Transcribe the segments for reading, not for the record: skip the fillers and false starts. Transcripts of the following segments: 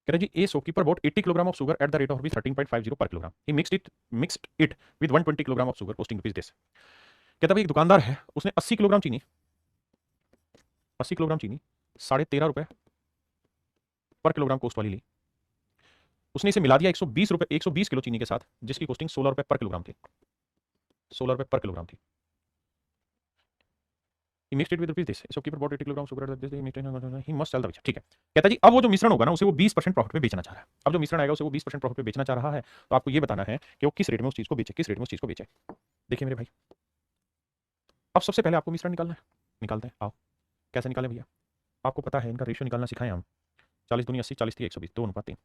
कह रहे जी a shopkeeper bought 80 kilogram of sugar at the rate of rupees 13.50 per kilogram. He mixed it with 120 kilogram of sugar costing rupees this. कहता भाई एक दुकानदार है, उसने 80 किलोग्राम चीनी 13.5 रुपए पर किलोग्राम कॉस्ट वाली ली। उसने इसे मिला दिया 120 किलो चीनी के साथ, जिसकी कॉस्टिंग 16 रुपए पर किलोग्राम थी। 16 रुपए पर किलोग्राम थी। He mixed it with rupees this. Shopkeeper bought 80 kilogram sugar at this. He must sell the which. ठीक है, कहता जी अब वो जो मिश्रण होगा ना उसे वो 20% प्रॉफिट पे बेचना चाह रहा है। अब जो मिश्रण आएगा उसे वो 20% प्रॉफिट पे बेचना चाह रहा है। तो आपको ये बताना है कि वो किस रेट में उस चीज को बेचे, किस रेट में उस चीज को बेचे। देखिए मेरे भाई, अब सबसे पहले आपको मिश्रण निकालना है। निकालते हैं, आओ। कैसे निकालें भैया? आपको पता है इनका रेशियो निकालना सिखाएं हम। 40 दूनी 80, 40 3 120, 2:3।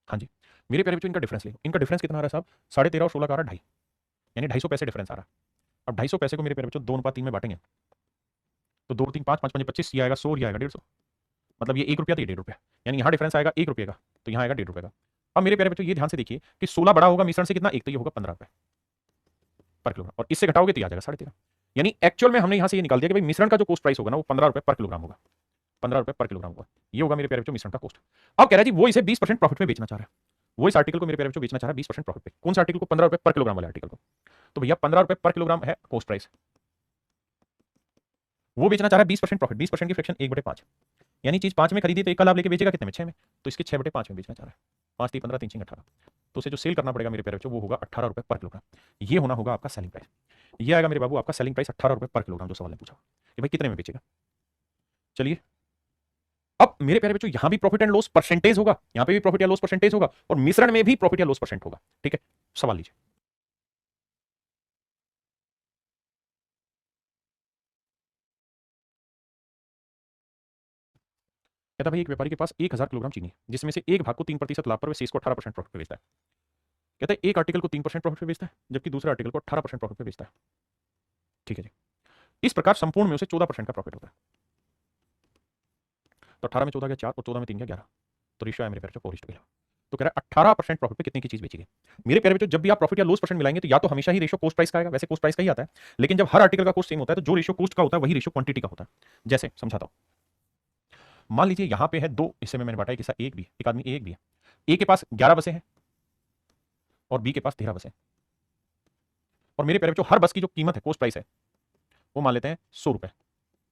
हाँ जी, मेरे प्यारे बच्चों इनका डिफरेंस ले। इनका डिफरेंस कितना आ रहा है साहब? 13.5 और 16 का आ रहा है 2.5, यानी 250 पैसे डिफरेंस आ रहा है। अब 250 पैसे को मेरे प्यारे बच्चों 2:3 में बांटेंगे तो 2 3 5 5 5 25, ये आएगा 100, ये आएगा 150। मतलब ये 1 रुपया तो ये 1.5 रुपया, यानी यहाँ डिफरेंस आएगा 1 रुपये का, तो यहाँ आएगा 1.5 रुपये का। अब मेरे प्यारे बच्चों ये ध्यान से देखिए कि 16 बड़ा होगा मिश्रण से कितना, एक तो ये होगा 15 रुपये पर किलोग्राम, और इससे घटाओगे तो ये आ जाएगा 13.5। यानी एक्चुअल में हमने यहाँ से ये निकाल दिया कि भाई मिश्रण का जो कॉस्ट प्राइस होगा ना वो 15 रुपये पर किलोग्राम होगा। 15 रुपये पर किलोग्राम होगा, ये होगा मेरे प्यारे बच्चों मिश्रण का कॉस्ट। अब कह रहा है जी वो इसे 20% प्रॉफिट में बेचना चाह रहा है। वो इस आर्टिकल को मेरे प्यारे बच्चों बेचना चाह रहा है 20% प्रॉफिट पे। कौन सा आर्टिकल को? 15 रुपये पर किलोग्राम वाले आर्टिकल को। तो भैया 15 रुपये पर किलोग्राम है कॉस्ट प्राइस, वो बेचना चाह रहा है 20% प्रॉफिट। 20% की फ्रैक्शन 1/5, यानी चीज 5 में खरीदी तो 1 का लाभ लेके बेचेगा कितने में? 6 में। तो इसके 6/5 में बेचना चाह रहा है। 5 3 15 3 6 18, तो उसे जो सेल करना पड़ेगा मेरे प्यारे बच्चों वो होगा 18 रुपये पर किलोग्राम। ये होना होगा आपका सेलिंग प्राइस। ये आएगा मेरे बाबू आपका सेलिंग प्राइस 18 रुपये पर किलोग्राम, जो सवाल ने पूछा कि भाई कितने में बेचेगा। चलिए, अब मेरे प्यारे बच्चों यहां भी प्रॉफिट एंड लॉस परसेंटेज होगा, यहां पे भी प्रॉफिट या लॉस परसेंटेज होगा, और मिश्रण में भी प्रॉफिट या लॉस परसेंट होगा। ठीक है, सवाल लीजिए। कहता भाई एक व्यापारी के पास 1000 किलोग्राम चीनी है, जिसमें से एक भाग को 3% लाभ पर वह शेष को 18% प्रॉफिट पे बेचता है। कहता है एक आर्टिकल को 3% प्रॉफिट पे बेचता है, जबकि दूसरे आर्टिकल को 18% प्रॉफिट पे बेचता है। ठीक है जी, इस प्रकार संपूर्ण में उसे 14% का प्रॉफिट होता है। तो 18 में 14 गया 4, और 14 में 3 गया 11, तो रेशियो है मेरे प्यारे बच्चों 4:11। तो कह रहा है 18% प्रॉफिट पे कितने की चीज बेचेगी। मेरे प्यारे बच्चों जब भी आप प्रॉफिट या लॉस परसेंट मिलाएंगे तो या तो हमेशा ही रेशियो कॉस्ट प्राइस का आएगा, वैसे कॉस्ट प्राइस का ही आता है, लेकिन जब हर आर्टिकल का कॉस्ट सेम होता है तो जो रेशियो कॉस्ट का होता है वही रेशियो क्वांटिटी का होता है। जैसे समझाता हूं, मान लीजिए यहां पे है 2 हिस्से में मैंने बांटा, एक हिस्सा एक भी, एक आदमी एक भी है। ए के पास 11 बसें हैं और बी के पास 13 बसें हैं, और मेरे प्यारे बच्चों हर बस की जो कीमत है, कॉस्ट प्राइस है, वो मान लेते हैं 100 रुपए।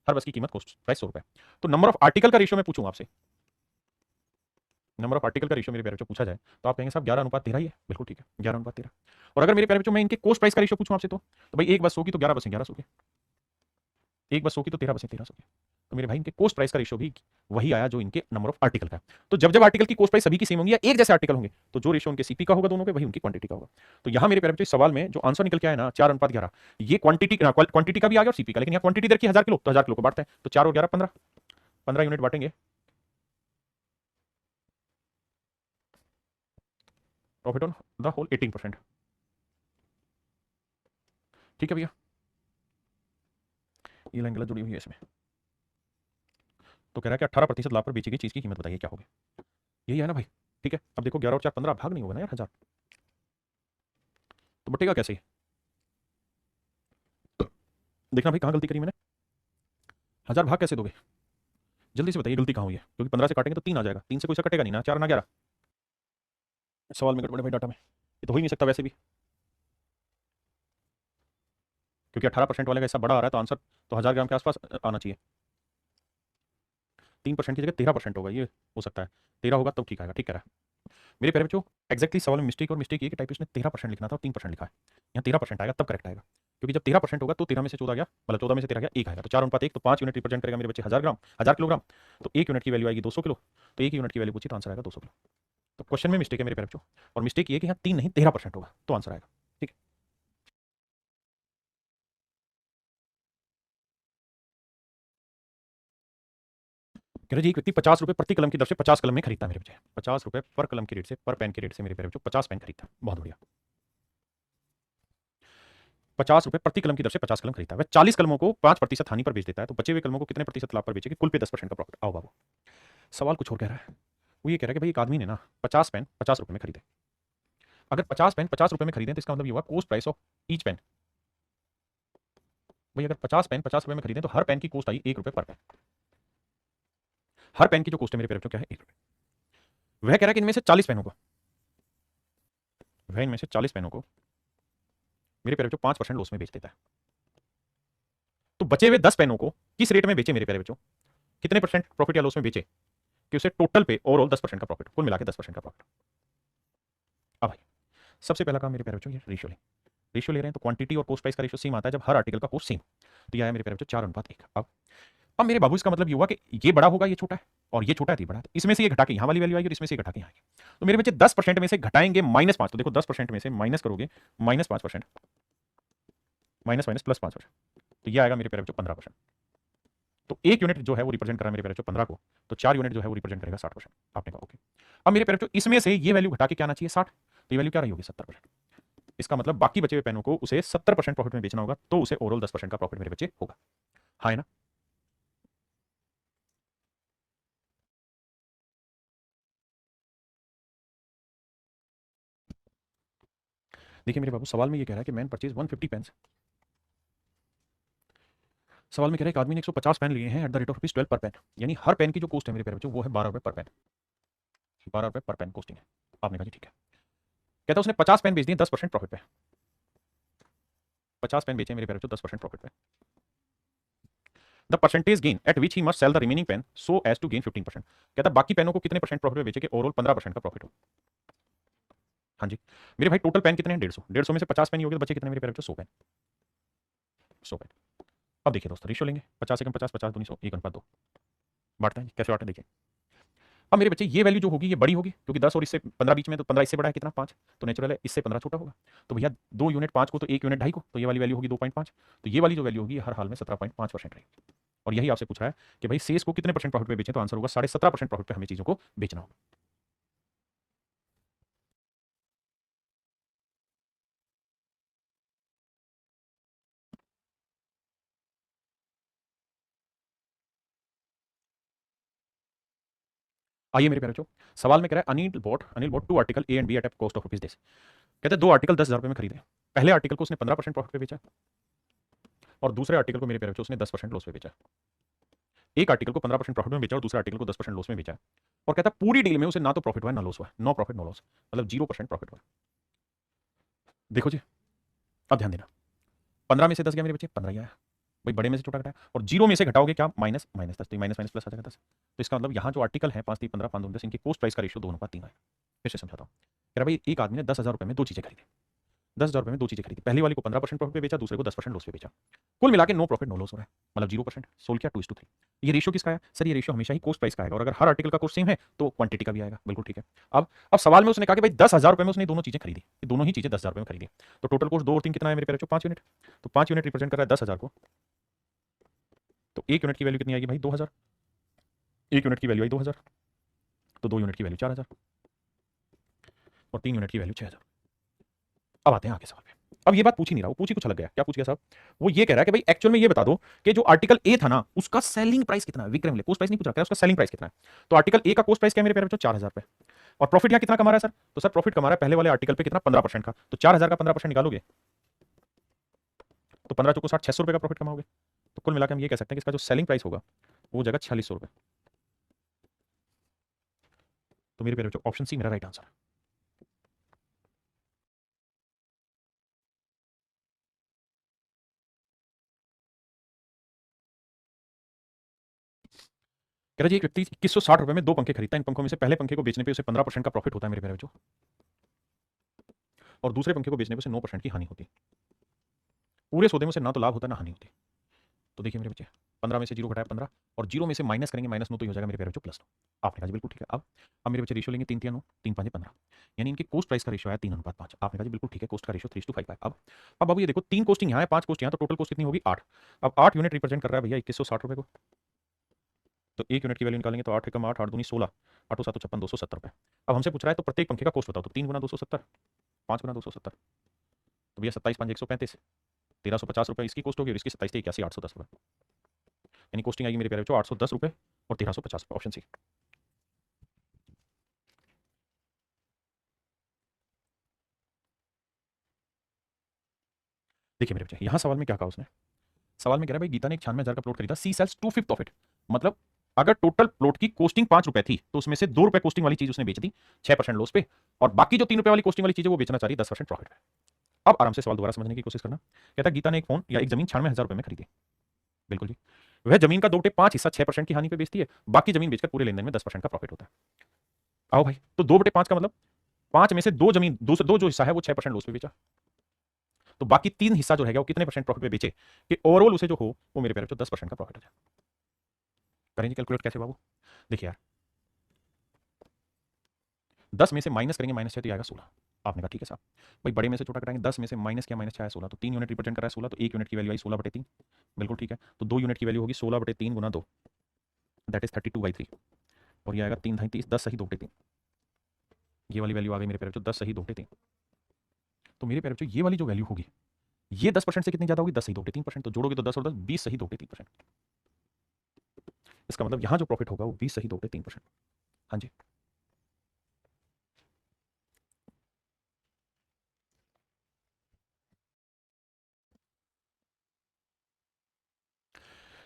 हर बस की कीमत कॉस्ट प्राइस 100 रुपए। तो नंबर ऑफ आर्टिकल का रेशियो मैं पूछूंगा आपसे, नंबर ऑफ आर्टिकल का रेशियो मेरे प्यारे बच्चों पूछा जाए तो आप कहेंगे साहब 11:13 ही है। बिल्कुल ठीक है, 11:13। और अगर मेरे प्यारे बच्चों मैं इनके कॉस्ट प्राइस का रेशियो पूछूं आपसे तो भाई एक बस 100 की तो 11 बसें 1100 की, एक बस 100 की तो 13 बसें 1300 की। तो मेरे भाई इनके कॉस्ट प्राइस का रेशियो भी वही आया जो इनके नंबर ऑफ आर्टिकल का है। तो जब जब आर्टिकल की कॉस्ट प्राइस सभी की सेम होंगी या एक जैसे आर्टिकल होंगे तो जो रेशियो उनके सीपी का होगा दोनों के, वही उनकी क्वांटिटी का होगा। तो यहां मेरे प्यारे बच्चों इस सवाल में जो आंसर निकल के आया ना 4:11, ये क्वांटिटी का भी आ गया और सीपी का, लेकिन यहाँ क्वांटिटी दर की 1000 किलो, तो 1000 किलो को बांटते हैं, तो 4 और 11 15, 15 यूनिट बांटेंगे, प्रॉफिट ऑन द होल 18%। ठीक है भैया, ये लाइन गलत जुड़ी हुई है इसमें। तो कह रहा है कि 18% लाभ पर बेची गई चीज की कीमत बताइए क्या होगी। यही है ना भाई। ठीक है, अब देखो 11 और 4 15, भाग नहीं होगा ना यार 1000, तो बटेगा कैसे? देखना भाई कहां गलती करी मैंने। 1000 भाग कैसे दोगे? जल्दी से बताइए गलती कहां हुई है, क्योंकि 15 से काटेंगे तो 3 आ जाएगा, 3 से कोई सा कटेगा नहीं ना, 4 ना 11। सवाल में गड़बड़ है भाई, डाटा में ये तो हो ही नहीं सकता वैसे भी, क्योंकि 18% वाले का हिस्सा बड़ा आ रहा है तो आंसर तो 1000 ग्राम के आसपास आना चाहिए। 3% की जगह 13% होगा, ये हो सकता है 13 होगा तब ठीक आएगा। ठीक कह रहा है मेरे प्यारे बच्चों, एक्जैक्टली सवाल में मिस्टेक और मिस्टेक ये कि टाइप इसने 13% लिखना था और 3% लिखा है। यहाँ 13% आएगा तब करेक्ट आएगा, क्योंकि जब 13% होगा तो 13 में से 14 गया, मतलब 14 में से 13 गया, 1 आएगा, तो 4:1, तो 5 यूनिट रिप्रेजेंट करेगा मेरे बच्चे 1000 ग्राम, 1000 किलोग्राम। तो 1 यूनिट की वैल्यू आएगी 200 किलो, तो 1 यूनिट की वैल्यू पूछी तो आंसर आएगा 200 किलो। तो क्वेश्चन में मिस्टेक है मेरे प्यारे बच्चों, और मिस्टेक ये है कि यहाँ 3 नहीं 13% होगा तो आंसर आएगा। ठीक है, कह रहे जी एक व्यक्ति 50 रुपये प्रति कलम की दर से 50 कलम में खरीदता है मेरे बच्चे, 50 रुपये पर कलम की रेट से, पर पेन की रेट से मेरे प्यारे बच्चों 50 पेन खरीदता है। बहुत बढ़िया, 50 रुपये प्रति कलम की दर से 50 कलम खरीदता है, वह 40 कलमों को 5% हानि पर बेच देता है, तो बचे हुए कलमों को कितने प्रतिशत लाभ पर बेचेगी, कुल पे 10% का प्रॉफिट। आओ बाबू, सवाल कुछ और कह रहा है। वो ये कह रहा है कि भाई एक आदमी ने ना 50 पेन 50 रुपये में खरीदे। अगर 50 पेन 50 रुपये में खरीदें तो इसका मतलब ये हुआ cost price of each pen. भाई अगर 50 पेन 50 रुपये में खरीदें तो हर पेन की कॉस्ट आई 1 रुपये पर पेन। हर पेन की जो कॉस्ट है मेरे प्यारे बच्चों क्या है, 1 रुपये। वह कह रहा है कि इनमें से 40 पेनों को, वह इनमें से 40 पेनों को मेरे प्यारे बच्चों 5% लॉस में बेच देता है। तो बचे हुए 10 पेनों को किस रेट में बेचे मेरे प्यारे बच्चों, कितने परसेंट प्रॉफिट या लॉस में बेचे कि उसे टोटल पे ओवरऑल 10% का प्रॉफिट, कुल मिला के 10% का प्रॉफिट। अब भाई सबसे पहला काम मेरे प्यारे बच्चों, ये रेशियो रेशियो ले रहे हैं तो क्वांटिटी और कोस्ट प्राइस का रेशियो सेम आता है जब हर आर्टिकल का कोस्ट सेम। तो ये आया मेरे प्यारे बच्चों 4:1। अब मेरे बाबू इसका मतलब ये हुआ कि ये बड़ा होगा ये छोटा है, और ये छोटा है तो ये बड़ा है, तो इसमें से ये घटा के यहाँ वाली वैल्यू आएगी और इसमें से ये घटा के यहाँ आएगी। तो मेरे बच्चे 10% में से घटाएंगे -5, तो देखो 10% में से माइनस करोगे -5%, माइनस माइनस +5%, तो ये आएगा मेरे प्यारे बच्चों 15%। तो एक यूनिट जो है वो रिप्रेजेंट कर रहा है मेरे प्यारे बच्चों 15 को, तो 4 यूनिट जो है वो रिप्रेजेंट करेगा 60%। आपने कहा ओके। अब मेरे प्यारे बच्चों इसमें से ये वैल्यू घटा के क्या आना चाहिए 60, तो ये वैल्यू क्या रही होगी 70%। इसका मतलब बाकी बचे हुए पेनों को उसे 70% प्रॉफिट में बेचना होगा, तो उसे ओवरऑल 10% का प्रॉफिट मेरे बच्चे होगा। हाँ है ना। देखिए मेरे बाबू सवाल में ये कह रहा है कि मैन परचेज 150 पेन्स। सवाल में कह रहा है एक आदमी ने 150 पेन लिए हैं एट द रेट ऑफ ₹12 पर पेन, यानी हर पेन की जो कॉस्ट है मेरे प्यारे बच्चों वो है ₹12 पर पेन, ₹12 पर पेन कॉस्टिंग है। आपने कहा जी ठीक है। कहता है उसने 50 पेन बेच दिए 10% प्रॉफिट पे, 50 पेन बेचे मेरे प्यारे बच्चों 10% प्रॉफिट पे। The percentage gain at which he must sell the remaining pen so as to gain 15%। कहता है बाकी पेनों को कितने परसेंट प्रॉफिट में बेचे कि ओवरऑल 15% का प्रॉफिट हो। हाँ जी मेरे भाई टोटल पेन कितने हैं 150, 150 में से 50 पेन ही हो गए तो बचे कितने मेरे प्यारे बच्चों 100 पेन, 100 पेन। अब देखिए दोस्तों रेशियो लेंगे 50 एकम 50, 50 दूनी 100, 1:2 बांटते हैं कैसे बांटते हैं देखिए। अब मेरे बच्चे ये वैल्यू जो होगी ये बड़ी होगी क्योंकि 10 और इससे 15 बीच में, तो 15 इससे बड़ा है कितना 5, तो नेचुरल है इससे 15 छोटा होगा। तो भैया 2 यूनिट 5 को तो 1 यूनिट 2.5 को, तो ये वाली वैल्यू होगी 2.5, तो ये वाली जो वैल्यू होगी हर हाल में 17.5% रहेगी। और यही आपसे पूछ रहा है कि भाई सेल्स को कितने परसेंट प्रॉफिट पे बेचें, तो आंसर होगा 17.5% प्रॉफिट पे हमें चीजों को बेचना होगा। आइए मेरे प्यारे बच्चों सवाल में कह रहा है Anil bought 2 article A and B at a cost of ₹10। कहते हैं 2 आर्टिकल 10,000 रुपए में खरीदे, पहले आर्टिकल को उसने 15% प्रॉफिट पे बेचा और दूसरे आर्टिकल को मेरे प्यारे बच्चों उसने 10% लॉस पे बेचा। एक आर्टिकल को 15% प्रॉफिट में बेचा और दूसरे आर्टिकल को 10% लॉस में बेचा। और कहता है पूरी डील में उसे ना तो प्रॉफिट हुआ ना लॉस हुआ, नो प्रॉफिट नो लॉस, मतलब 0% प्रॉफिट हुआ। देखो जी अब ध्यान देना, 15 में से 10 गया मेरे बच्चे, 15 ही आया भाई, बड़े में से छोटा घटाया, और 0 में से घटाओगे क्या माइनस माइनस 10, तो माइनस माइनस प्लस आ जाएगा 10। तो इसका मतलब यहाँ जो आर्टिकल है 5 3 15 5 2 10, इनकी कोस्ट प्राइस का रेशियो 2:3 आएगा। फिर से समझाता हूँ, कह रहा भाई एक आदमी ने 10,000 रुपए में दो चीजें खरीदी, 10,000 रुपए में दो चीजें खरीदी, पहली वाली को 15% प्रॉफिट पे बेचा, दूसरे को 10% लॉस पे बेचा, कुल मिला के नो प्रॉफिट नो लॉस हो रहा है, मतलब 0%। सोल किया 2:3। ये रेशियो किसका है सर, ये रेशियो हमेशा ही कोस्ट प्राइस का आएगा, और अगर हर आर्टिकल का कोस्ट सेम है तो क्वांटिटी का भी आएगा, बिल्कुल ठीक है। अब सवाल में उसने कहा कि भाई 10,000 रुपए में उसने दोनों चीजें खरीदी, ये दोनों ही चीजें 10,000 रुपए में खरीदी, तो टोटल कोस्ट 2 और 3 कितना है मेरे प्यारे बच्चों 5 यूनिट, तो 5 यूनिट रिप्रेजेंट कर रहा है 10,000 को, तो एक यूनिट की वैल्यू कितनी आएगी भाई 2,000, एक यूनिट की वैल्यू आई 2,000, तो 2 यूनिट की वैल्यू 4,000 और 3 यूनिट की वैल्यू 6,000। अब आते हैं आगे सवाल पे। अब ये बात पूछ ही नहीं रहा, वो पूछ ही कुछ अलग गया। क्या पूछ गया साहब, वो ये कह रहा है कि भाई एक्चुअल में ये बता दो कि जो आर्टिकल ए था ना उसका सेलिंग प्राइस कितना है, विक्रम ले कोस्ट प्राइस नहीं पूछ रहा, उसका सेलिंग प्राइस कितना है। तो आर्टिकल ए का कोस्ट प्राइस क्या है मेरे प्यारे बच्चों 4,000 रुपए, और प्रॉफिट यहाँ कितना कमा रहा है सर, तो सर प्रॉफिट कमा रहा है पहले वाले आर्टिकल पे कितना 15% का, तो 4,000 का 15% निकालोगे तो 15 चौको 60, 600 रुपए का प्रॉफिट कमाओगे। तो कुल मिलाकर हम ये कह सकते हैं कि इसका जो सेलिंग प्राइस होगा वो जगह 4600 रुपए। तो मेरे प्यारे बच्चों ऑप्शन सी मेरा राइट आंसर है। कह रहा जी एक व्यक्ति 2160 रुपए में दो पंखे खरीदता है, इन पंखों में से पहले पंखे को बेचने पे उसे 15% का प्रॉफिट होता है मेरे प्यारे बच्चों, और दूसरे पंखे को बेचने पे उसे 9% की हानि होती है। पूरे सौदे में उसे ना तो लाभ होता है ना हानि होती। तो देखिए मेरे बच्चे 15 में से 0 घटाया 15, और 0 में से माइनस करेंगे -9, तो ये हो जाएगा मेरे प्यारे बच्चों +9। आपने कहा जी बिल्कुल ठीक है। अब मेरे बच्चे रेशियो लेंगे 3 3 9, 3 5 15, यानी इनकी कोस्ट प्राइस का रेशियो है 3:5। आपने कहा जी बिल्कुल ठीक है, कोस्ट का रेशियो 3:5 है। अब बाबू ये देखो 3 कोस्टिंग यहाँ है 5 कोस्ट यहाँ, तो टोटल कोस्ट कितनी होगी 8। अब 8 यूनिट रिप्रेजेंट कर रहा है भैया 2160 रुपए को, तो एक यूनिट की वैल्यू निकालेंगे तो 8 एकम 8, 8 दूनी 16, 8 7 56, 270 रुपए। अब हमसे पूछ रहा है तो प्रत्येक पंखे का कोस्ट बताओ, तो 3 गुना 270, 5 गुना 270, तो भैया 27 5 135, 1350 रुपए इसकी कोस्ट होगी, और इसकी 27 81 810 रुपए, यानी कोस्टिंग आएगी मेरे प्यारे बच्चों 810 रुपए और 1350 रुपए, ऑप्शन सी। देखिए मेरे बच्चे यहाँ सवाल में क्या कहा उसने, सवाल में कह रहा है भाई गीता ने एक 96,000 का प्लॉट खरीदा, सी सेल्स 2/5 ऑफ इट, मतलब अगर टोटल प्लॉट की कॉस्टिंग 5 रुपए थी तो उसमें से 2 रुपए कॉस्टिंग वाली चीज उसने बेच दी 6% लॉस पे, और बाकी जो 3 रुपए वाली कॉस्टिंग वाली चीज है वो बेचना चाह रही 10% प्रॉफिट पे। अब आराम से सवाल दोबारा समझने की कोशिश करना। कहता गीता ने एक फोन या एक जमीन 96,000 रुपए में खरीदी। बिल्कुल जी। वह जमीन का 2/5 हिस्सा 6% की हानि पे बेचती है, बाकी जमीन बेचकर पूरे लेन देन में 10% का प्रॉफिट होता है। आओ भाई, तो 2/5 का मतलब 5 में से 2 जमीन, दो जो हिस्सा है वो 6% लॉस पे बेचा, तो बाकी 3 हिस्सा जो है वो कितने परसेंट प्रॉफिट पे बेचे कि ओवरऑल उसे जो हो वो मेरे प्यारे बच्चों 10% का प्रॉफिट हो जाए। करेंगे कैलकुलेट कैसे बाबू? देखिए यार, 10 में से माइनस करेंगे -6 तो आएगा 16। आपने कहा ठीक है साहब, भाई बड़े में से छोटा कराएंगे, 10 में से माइनस किया -6 है 16, तो 3 यूनिट रिप्रेजेंट कर रहा है 16, तो 1 यूनिट की वैल्यू आई 16/3। बिल्कुल ठीक है, तो 2 यूनिट की वैल्यू होगी 16/3 गुना 2, दैट इज 32/3, और ये आएगा 3 ढाई 30, 10 सही 2/3। ये वाली वैल्यू आ गई मेरे प्यारे बच्चों 10 सही 2/3। तो मेरे प्यारे बच्चों ये वाली जो वैल्यू होगी ये 10% से कितनी ज्यादा होगी? 10 सही 2/3%, तो जोड़ोगे तो 10 और 10 20 सही 2/3%। इसका मतलब यहां जो प्रॉफिट होगा वो 20 सही 2/3%। हाँ जी,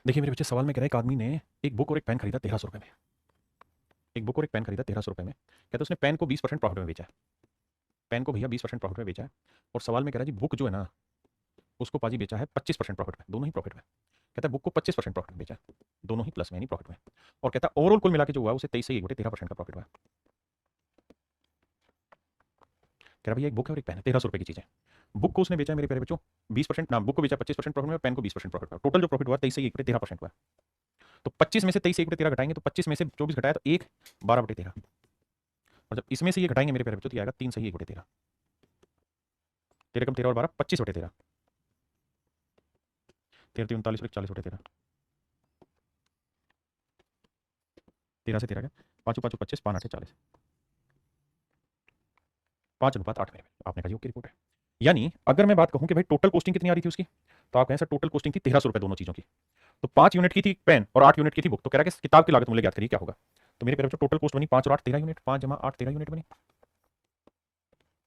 देखिए मेरे बच्चे, सवाल में कह रहा है एक आदमी ने एक बुक और एक पेन खरीदा 1300 रुपए में। एक बुक और एक पेन खरीदा 1300 रुपए में, कहते उसने पेन को 20% प्रॉफिट में बेचा है। पेन को भैया 20% प्रॉफिट में बेचा है, और सवाल में कह रहा है जी बुक जो है ना उसको पाजी बेचा है 25% प्रॉफिट में, दोनों ही प्रॉफिट में। कहता है बुक को 25% प्रॉफिट में बेचा है, दोनों ही प्लस में यानी प्रॉफिट में, और कहता है ओवरऑल कुल मिला के जो हुआ उसे 23 से 1/13% का प्रॉफिट हुआ। कह रहा भैया एक बुक है और एक पेन है, 1300 रुपए की चीज़ है। बुक को उसने बेचा है मेरे प्यारे बच्चों 20%, ना बुक को बेचा 25% प्रॉफिट में और पेन को 20% प्रॉफिट हुआ, टोटल जो प्रॉफिट हुआ 23 से 1/13% हुआ। तो 25 में से 23 से 1/13 घटाएंगे तो 25 में से 24 घटाया तो 1 12/13, और जब इसमें से ये घटाएंगे मेरे प्यारे बच्चों तो ये आएगा 3 सही 1/13, 13 कम 13 और 12 25/13, 13 39 और 40/13, 13 से 13 गया, 5 5 25, 5 8 40, 5:8 मेरे। आपने कहा ओके रिपोर्ट है। यानी अगर मैं बात कहूं कि भाई टोटल कॉस्टिंग कितनी आ रही थी उसकी, तो आप कहें सर टोटल कॉस्टिंग थी 1300 रुपए दोनों चीजों की, तो 5 यूनिट की थी पेन और 8 यूनिट की थी बुक, तो कह रहा है कि किताब की लागत मूल्य ज्ञात करिए क्या होगा। तो मेरे प्यारे बच्चों टोटल कॉस्ट बनी 5 और 8 13 यूनिट, 5 जमा 8 13 यूनिट बनी,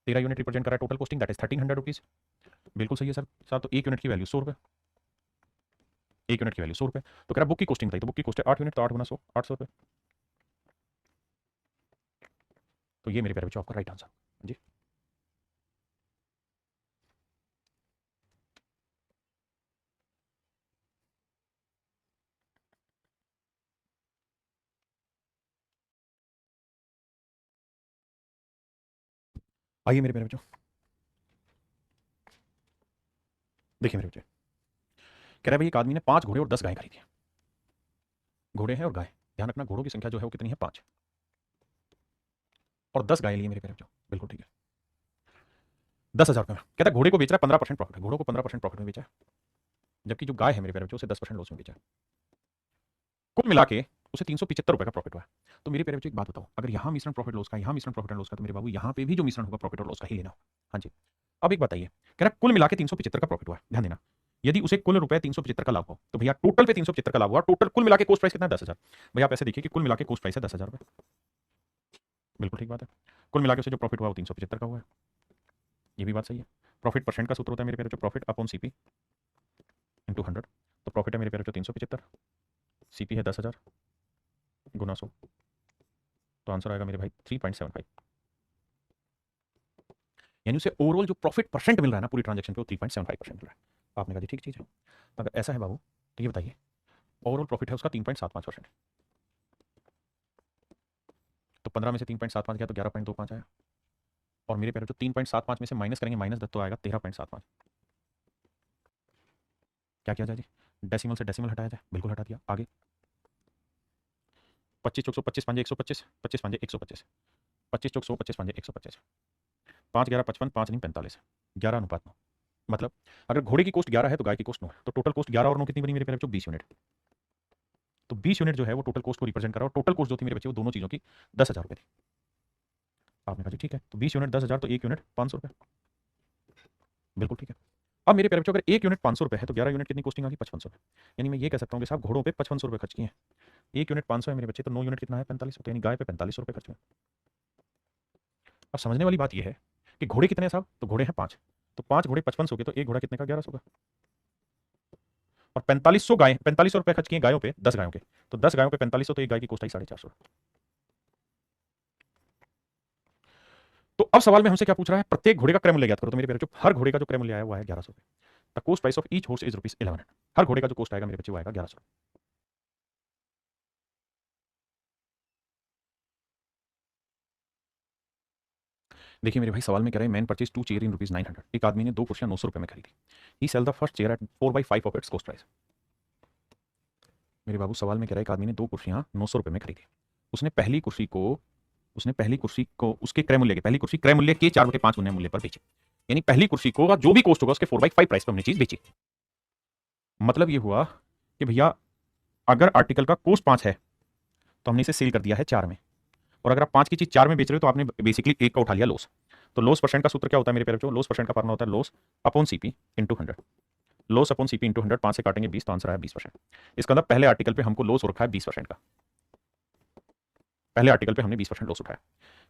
13 यूनिट रिप्रेजेंट कर रहा है total costing, that is 1300 rupees. बिल्कुल सही है सर साहब, तो 1 यूनिट की वैल्यू 100 रुपए, 1 यूनिट की वैल्यू 100 रुपए, तो कह रहा बुक की कॉस्टिंग बताइए, तो बुक की कॉस्ट है 8 यूनिट, तो 8 गुना 100 800 रुपए। तो ये मेरे प्यारे बच्चों आपका राइट आंसर जी। आइए मेरे प्यारे बच्चों, देखिए मेरे बच्चे, कह रहा है भाई एक आदमी ने 5 घोड़े और 10 गायें खरीदी। घोड़े हैं और गाय, ध्यान रखना घोड़ों की संख्या जो है वो कितनी है 5, और 10 गायें लिए मेरे प्यारे बच्चों। बिल्कुल ठीक है, 10,000 रुपये में। कहता है घोड़े को बेच रहा है 15% प्रॉफिट है, घोड़ों को 15% प्रॉफिट में बेचा है, जबकि जो गाय है मेरे प्यारे बच्चों उसे 10% लॉस में बेचा है। कुल मिला के उसे 375 रुपए का प्रॉफिट हुआ है। तो मेरे प्यारे बच्चों एक बात बताओ, अगर यहाँ मिश्रण प्रॉफिट लॉस का, यहाँ मिश्रण प्रॉफिट एंड लॉस का, तो मेरे बाबू यहाँ पे भी जो मिश्रण होगा प्रॉफिट और लॉस का ही लेना होगा। हाँ जी, अब एक बताइए, कह रहा है कुल मिला के 375 का प्रॉफिट हुआ है, ध्यान देना, यदि उसे कुल रुपए 375 का लाभ हो तो भैया टोटल पे 375 का लाभ हुआ, टोटल कुल मिला के कॉस्ट प्राइस कितना है 10,000। भैया आप ऐसे देखिए कि कुल मिला के कॉस्ट प्राइस है 10,000 रुपए, बिल्कुल ठीक बात है, कुल मिला के उसे जो प्रॉफिट हुआ वो 375 का हुआ है, ये भी बात सही है। प्रॉफिट परसेंट का सूत्र होता है मेरे प्यारे बच्चों, प्रॉफिट अपॉन सीपी इंटू 100, तो प्रॉफिट है मेरे प्यारे बच्चों 375, सीपी है 10,000 गुना 100, तो आंसर आएगा मेरे भाई 3.75, यानी उसे ओवरऑल जो प्रॉफिट परसेंट मिल रहा है ना पूरी ट्रांजेक्शन पे वो 3.75% मिल रहा है। आपने कहा जी ठीक चीज़ है, अगर ऐसा है बाबू तो ये बताइए ओवरऑल प्रॉफिट है उसका 3.75%, तो 15 में से 3.75 गया तो 11.25 आया, और मेरे प्यारे जो 3.75 में से माइनस करेंगे -10 तो आएगा 13.75। क्या किया जाए जी, डेसिमल से डेसिमल हटाया जाए, बिल्कुल हटा दिया। आगे 25 चौक 125 पांजे 125, 25 पांजे 125, 25 चौक 100, 25 पांजे 125, 5 11 55, 5 नहीं 45, 11:9। मतलब अगर घोड़े की कॉस्ट 11 है तो गाय की कॉस्ट 9 है, तो टोटल कॉस्ट 11 और 9 कितनी बनी मेरे प्यारे बच्चों 20 यूनिट, तो 20 यूनिट जो है वो टोटल कॉस्ट को रिप्रेजेंट कर रहा है, और टोटल कॉस्ट जो थी मेरे बच्चे वो दोनों चीज़ों की 10,000 रुपये थी। आपने कहा जी ठीक है, तो 20 यूनिट 10,000 तो 1 यूनिट 500 रुपये, बिल्कुल ठीक है। अब मेरे प्यारे बच्चों अगर 1 यूनिट 500 रुपये है तो 11 यूनिट कितनी कॉस्टिंग आ गई 55 रुपये, यानी मैं ये कह सकता हूँ कि साहब घोड़ों पे 55 रुपये खर्च किए हैं, 1 यूनिट 500 है मेरे बच्चे, तो 9 यूनिट कितना है 45, तो यानी गाय पे 45 रुपये खर्च हुए। अब समझने वाली बात यह है कि घोड़े कितने हैं साहब, तो घोड़े हैं 5, तो 5 घोड़े 55 के, तो एक घोड़ा कितने का 1100 का, और 4500 गाय, 4500 रुपए खर्च किए गायों पे, 10 गायों के, तो 10 गायों पे 4500, तो एक गाय की कॉस्ट आई 450। तो अब सवाल में हमसे क्या पूछ रहा है, प्रत्येक घोड़े का क्रय मूल्य ज्ञात करो। तो मेरे बच्चों हर घोड़े का जो क्रय मूल्य आया वो है 1100 रुपए। The cost price of each horse is ₹1100। हर घोड़े का जो कॉस्ट आएगा मेरे बच्चे वो आएगा 1100। देखिए मेरे भाई, सवाल में कह रहे हैं मैन परचेज 2 चेयर इन ₹900। एक आदमी ने 2 कुर्सियां 900 रुपए में खरीदी। He sell the first chair at 4/5 of its cost price. मेरे बाबू सवाल में कह रहा है एक आदमी ने 2 कुर्सियां 900 रुपए में खरीदी। उसने पहली कुर्सी को उसके क्रय मूल्य के, पहली कुर्सी क्रय मूल्य के 4/5 गुने मूल्य पर बेची। यानी पहली कुर्सी को जो भी कॉस्ट होगा उसके 4/5 प्राइस पर हमने चीज बेची। मतलब ये हुआ कि भैया अगर आर्टिकल का कॉस्ट 5 है तो हमने इसे सेल कर दिया है 4 में, और अगर आप 5 की चीज 4 में बेच रहे हो तो आपने बेसिकली 1 का उठा लिया लॉस। तो लॉस परसेंट का सूत्र क्या होता है मेरे प्यारे बच्चों, लॉस परसेंट का फॉर्मूला होता है loss upon CP into 100। Loss upon CP into 100, 5 से काटेंगे 20, तो आंसर आया 20%। इसका मतलब पहले आर्टिकल पे हमको लॉस हो रखा है 20% का, पहले आर्टिकल पे हमने 20% लॉस उठाया।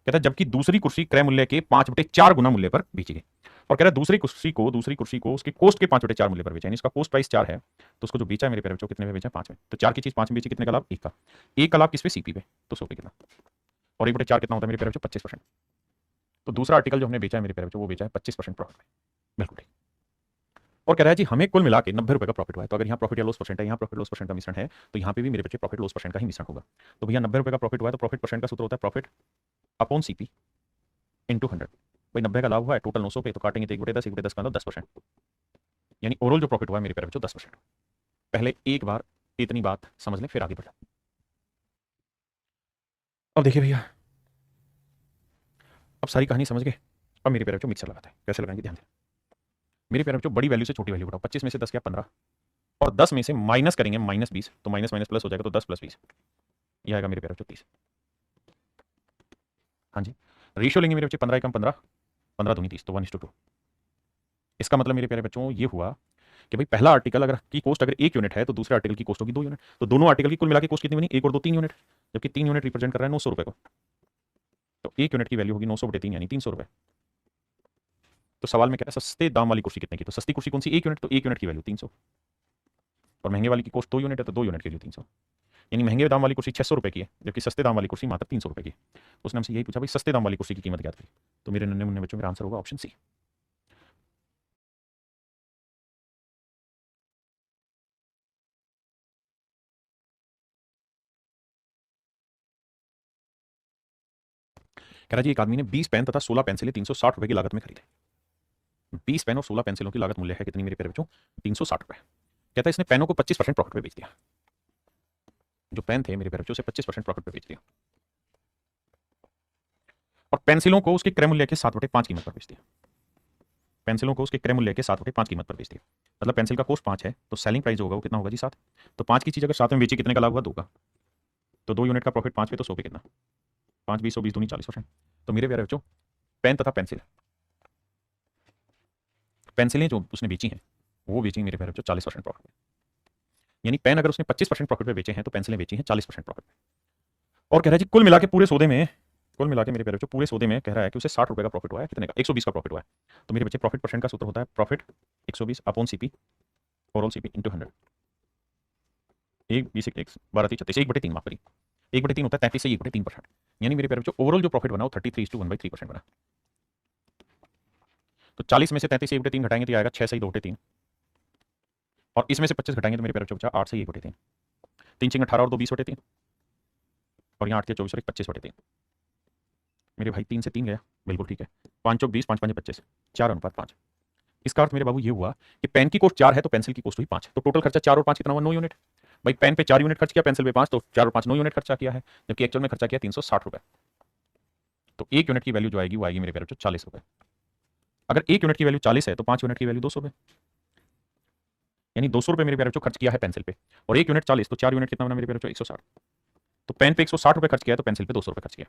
कहता है जबकि दूसरी कुर्सी क्रय मूल्य के 5/4 गुना मूल्य पर बेची गई, और कह रहा है दूसरी कुर्सी को उसके कॉस्ट के 5/4 मूल्य पर बेचा, यानी इसका कॉस्ट प्राइस 4 है, तो उसको जो बेचा है मेरे प्यारे बच्चों कितने में बेचा, 5 में। तो 4 की चीज 5 में बेची, कितने का लाभ, 1 का। 1 का लाभ किस पे, सीपी पे, तो 100 पे कितना, और 1/4 कितना होता है मेरे प्यारे बच्चों, 25%। तो दूसरा आर्टिकल जो हमने बेचा है मेरे प्यारे बच्चों वो बेचा है 25% प्रॉफिट में, बिल्कुल ठीक। और कह रहा है जी हमें कुल मिला के 90 रुपए का प्रॉफिट हुआ है। तो अगर यहाँ प्रॉफिट या लॉस परसेंट है, यहाँ प्रॉफिट लॉस परसेंट का मिश्रण है, तो यहाँ पे भी मेरे बच्चे प्रॉफिट लॉस परसेंट का ही मिश्रण होगा। तो भैया 90 रुपए का प्रॉफिट हुआ है, तो प्रॉफिट परसेंट का सूत्र होता है प्रॉफिट अपॉन सीपी इंटू 100। भाई 90 का लाभ हुआ है टोटल 900 पे, तो काटेंगे तो 1/10, 1/10 का मतलब 10%, यानी ओवरऑल जो प्रॉफिट हुआ है मेरे प्यारे बच्चों 10%। पहले एक बार इतनी बात समझ लें फिर आगे बढ़ा। अब देखिए भैया, अब सारी कहानी समझ गए। अब मेरे प्यारे बच्चों मिक्सर लगाते हैं, कैसे लगाएंगे ध्यान दें। मेरे प्यारे बच्चों बड़ी वैल्यू से छोटी वैल्यू उठाओ, 25 में से 10 क्या 15, और 10 में से माइनस करेंगे -20, तो माइनस माइनस प्लस हो जाएगा, तो 10 + 20 ये आएगा मेरे प्यारे बच्चों 30। हाँ जी, रेशियो लेंगे मेरे बच्चे 15 एकम 15, 15 दूनी 30, तो 1:2। इसका मतलब मेरे प्यारे बच्चों ये हुआ कि भाई पहला आर्टिकल अगर की कॉस्ट अगर 1 यूनिट है तो दूसरे आर्टिकल की कॉस्ट होगी 2 यूनिट, तो दोनों आर्टिकल की कुल मिला के कॉस्ट कितनी बनी, 1 और 2 3 यूनिट, जबकि 3 यूनिट रिप्रेजेंट कर रहा है 900 रुपए को, तो 1 यूनिट की वैल्यू होगी 900/3 यानी 300 रुपए। तो सवाल में क्या है, सस्ते दाम वाली कुर्सी कितने की, तो सस्ती कुर्सी कौन सी, 1 यूनिट, तो 1 यूनिट की वैल्यू 300, और महंगे वाली की कॉस्ट 2 यूनिट है, तो 2 यूनिट की वैल्यू 300, यानी महंगे दाम वाली कुर्सी 600 रुपए की है, जबकि सस्ते दाम वाली कुर्सी मात्र 300 रुपए की। उसने हमसे यही पूछा भाई सस्ते दाम वाली कुर्सी की कीमत ज्ञात करी, तो मेरे नन्हे मुन्ने बच्चों मेरा आंसर होगा ऑप्शन सी। कह रहा जी एक आदमी ने 20 पेन तथा 16 पेंसिलें 360 रुपए की लागत में खरीदे। 20 पेन और 16 पेंसिलों की लागत मूल्य है कितनी मेरे प्यारे बच्चों, 360 रुपए। कहता है इसने पेनों को 25% प्रॉफिट पे बेच दिया, जो पेन थे मेरे प्यारे बच्चों से 25% प्रॉफिट पे बेच दिया, और पेंसिलों को उसके क्रय मूल्य के 7/5 कीमत पर बेच दिया। पेंसिलों को उसके क्रय मूल्य के 7/5 कीमत पर बेच दिया, मतलब पेंसिल का कॉस्ट 5 है, तो सेलिंग प्राइस होगा वो कितना होगा जी 7। तो 5 की चीज अगर 7 में बेची कितने का लाभ हुआ, 2 का, तो 2 यूनिट का प्रॉफिट 5 पे, तो 100 पे कितना, 5 20 20 दूनी 40%। तो मेरे प्यारे बच्चों पेन तथा पेंसिलें जो उसने बेची हैं वो बेची मेरे प्यारे बच्चों 40% प्रॉफिट में, यानी पेन अगर उसने 25% प्रॉफिट पे बेचे हैं तो पेंसिलें बेची हैं 40% प्रॉफिट में। और कह रहा है जी कुल मिला के पूरे सौदे में, कुल मिला के मेरे प्यारे बच्चों पूरे सौदे में कह रहा है कि उसे 60 रुपए का प्रॉफिट हुआ है, कितने का, 120 का प्रॉफिट हुआ है। तो मेरे बच्चे प्रॉफिट परसेंट का सूत्र होता है profit 120 upon CP, overall CP into 100। 1 20 1 12 30 36, 1/3 माफ करिए, 1/3 होता है 33 से 1/3%, यानी मेरे प्यारे बच्चों ओवरऑल जो प्रॉफिट बना वो 33:1/3% बना। तो 40 में से 33 से 1/3 घटाएंगे तो ये आएगा 6 से 2/3, और इसमें से 25 घटाएंगे तो मेरे प्यारे बच्चों बचा 8 से 1/3, 3 6 18 और 2 20/3, और यहाँ 8 24 और 25/3। मेरे भाई 3 से 3 गया, बिल्कुल ठीक है, 5 चौक 20, 5 5 25, 4:5। इसका अर्थ मेरे बाबू ये हुआ कि पेन की कॉस्ट 4 है तो पेंसिल की कॉस्ट हुई 5, तो टोटल खर्चा 4 और 5 कितना हुआ, 9 यूनिट। भाई पेन पे 4 यूनिट खर्च किया, पेंसिल पे 5, तो 4 और 5 9 यूनिट खर्चा किया है, जबकि एक्चुअल में खर्चा किया 360 रुपए। तो 1 यूनिट की वैल्यू जो आएगी वो आएगी मेरे प्यारे बच्चों 40 रुपए। अगर 1 यूनिट की वैल्यू 40 है तो 5 यूनिट की वैल्यू 200 रुपए, यानी 200 रुपए मेरे प्यारे बच्चों खर्च किया है पेंसिल पे, और 1 यूनिट 40, तो 4 यूनिट कितना बना मेरे प्यारे बच्चों 160। तो पेन पे 160 रुपए खर्च किया है तो पेंसिल पे 200 रुपए खर्च किया।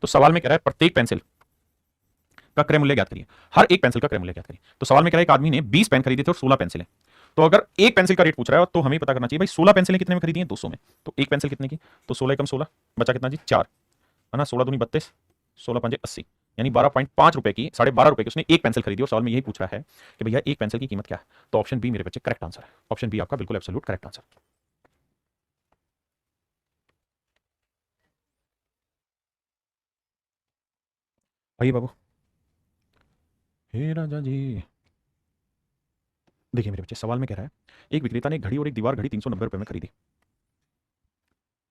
तो सवाल में कह रहा है प्रत्येक पेंसिल का क्रय मूल्य ज्ञात करिए, हर एक पेंसिल का क्रय मूल्य ज्ञात करिए। तो सवाल में कह रहा है एक आदमी ने 20 पेन खरीदे थे और 16 पेंसिलें, तो अगर एक पेंसिल का रेट पूछ रहा है तो हमें पता करना चाहिए भाई 16 पेंसिलें कितने में खरीदी हैं, 200 में, तो एक पेंसिल कितने की, तो 16 एकम 16 बचा कितना जी 4, है ना, 16 दूनी 32, 16 पंजे 80, यानी 12.5 रुपए की, 12.5 रुपए की उसने एक पेंसिल खरीदी और सवाल में यही पूछ रहा है कि भैया एक पेंसिल की कीमत क्या है। तो ऑप्शन बी मेरे बच्चे करेक्ट आंसर है। ऑप्शन बी आपका बिल्कुल एब्सोल्यूट करेक्ट आंसर। आइए बाबू। हे राजा जी। देखिए मेरे बच्चे, सवाल में कह रहा है एक विक्रेता ने एक घड़ी और एक दीवार घड़ी 390 रुपए में खरीदी।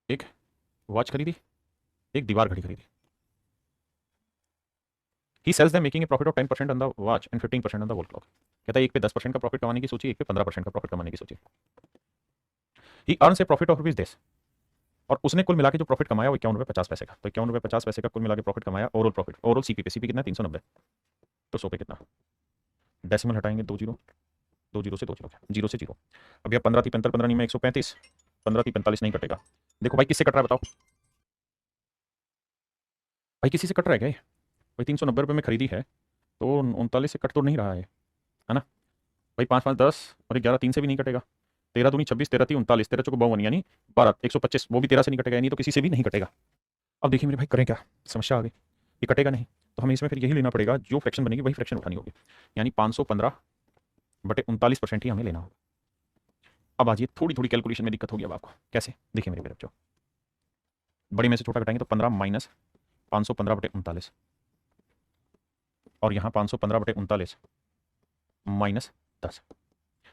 एक वॉच खरीदी, एक दीवार घड़ी खरीदी। He sells them making a profit of 10% on the watch and 15% on the wall clock. कहता है एक पे 10% का प्रॉफिट कमाने की सोची, एक पे 15% का प्रॉफिट कमाने की सोची। He earns a profit of rupees this, और उसने कुल मिला के जो प्रॉफिट कमाया वो 51 रुपये 50 पैसे का। तो 51 रुपये 50 पैसे का कुल मिला के प्रॉफिट कमाया ओवरऑल प्रॉफिट। ओवरऑल सीपी पे, सीपी कितना है 390, तो 100 पे कितना, डेसिमल हटाएंगे 2 जीरो, 2 जीरो से 2 जीरो, जीरो से जीरो। अब यह 15 3 15 में 135, 15 3 45 नहीं कटेगा। देखो भाई किससे कट रहा है बताओ भाई, किसी से कट रहा है क्या ये? भाई 390 रुपये में खरीदी है तो 39 से कट तो नहीं रहा है ना भाई। 5 5 10 और 11 3 से भी नहीं कटेगा। 13 दूनी 26, 13 3 39, 13 चौको 52 यानी 12, 125, वो भी 13 से नहीं कटेगा, यानी तो किसी से भी नहीं कटेगा। अब देखिए मेरे भाई करें क्या, समस्या आ गई। ये कटेगा नहीं तो हमें इसमें फिर यही लेना पड़ेगा, जो फ्रैक्शन बनेगी वही फ्रैक्शन उठानी होगी, यानी 515/39% ही हमें लेना होगा। अब आज ये थोड़ी थोड़ी कैलकुलेशन में दिक्कत होगी अब आपको। कैसे? देखिए मेरे बच्चों, बड़ी में से छोटा घटाएंगे तो 15 माइनस 515/39, और यहाँ 515/39 माइनस 10।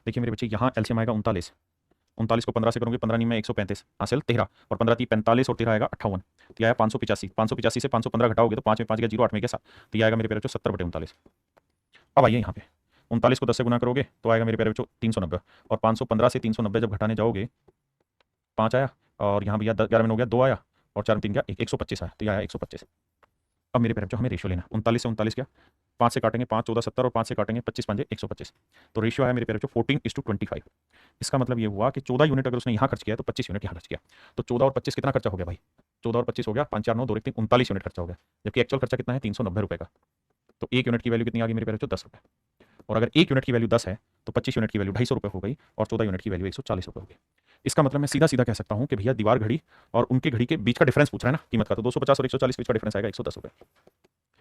देखिए मेरे बच्चे, यहाँ एलसीएम आएगा 39, 39 को 15 से करोगे 15 नहीं में 135, हासिल 13, और 15 3 45 और 13 आएगा 58, तो आया 585, 585 से 515 घटाओगे तो 5 में 5 गया 0, 8 में गया 7, तो आएगा मेरे प्यारे बच्चों 70/39। अब आइए यहाँ पे 39 को 10 से गुना करोगे तो आएगा मेरे प्यारे बच्चों 390, और 515 से 390 जब घटाने जाओगे 5 आया, और यहाँ भैया 11 में हो गया 2 आया, और 4 में 3 गया 125 आया, तो आया 125। अब मेरे प्यारे बच्चों हमें रेशियो लेना, 39 से 39 क्या, 5 से काटेंगे 5 14 70, और 5 से काटेंगे 25 5 125, तो रेशियो आया मेरे प्यारे बच्चों 14:25। इसका मतलब ये हुआ कि 14 यूनिट अगर उसने यहाँ खर्च किया तो 25 यूनिट यहाँ खर्च किया, तो 14 और 25 कितना खर्चा हो गया भाई? 14 और 25 हो गया 5 4 9 2 1 3 39 यूनिट खर्चा हो गया, जबकि एक्चुअल खर्चा कितना है 390 रुपये का। तो एक यूनिट की वैल्यू कितनी आ गई मेरे प्यारे बच्चों? 10 रुपये। और अगर एक यूनिट की वैल्यू 10 है तो 25 यूनिट की वैल्यू 250 रुपये हो गई, और 14 यूनिट की वैल्यू 140 रुपये हो गई। इसका मतलब मैं सीधा सीधा कह सकता हूँ कि भैया दीवार घड़ी और उनके घड़ी के बीच का डिफरेंस पूछ रहा है ना कीमत का, तो 250 और 140 बीच का डिफरेंस आएगा 110 रुपये।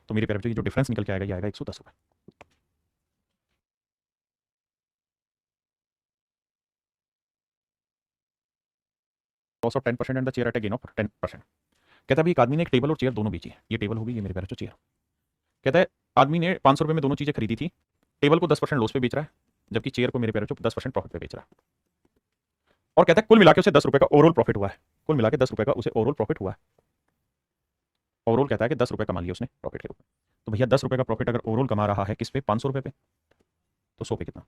तो मेरे प्यारे बच्चों जो डिफरेंस निकल के आएगा ये आएगा 110 रुपये। Loss of 10% and the chair at a gain of 10%। कहता है भाई एक आदमी ने एक टेबल और चेयर दोनों बेची है, ये टेबल होगी, ये मेरे प्यारे बच्चों चेयर। कहता है आदमी ने 500 रुपये में दोनों चीजें खरीदी थी, टेबल को 10% लॉस पे बेच रहा है, जबकि चेयर को मेरे प्यारे बच्चों 10% प्रॉफिट पे बेच रहा है। और कहता है कुल मिला के उसे 10 रुपये का ओवरऑल प्रॉफिट हुआ है, कुल मिला के 10 रुपये का उसे ओवरऑल प्रॉफिट हुआ है। ओवरऑल कहता है कि 10 रुपये कमा लिया उसने प्रॉफिट के रूप में। तो भैया 10 रुपये का प्रॉफिट अगर ओवरऑल कमा रहा है किस पे? 500 रुपये पे, तो 100 पे कितना?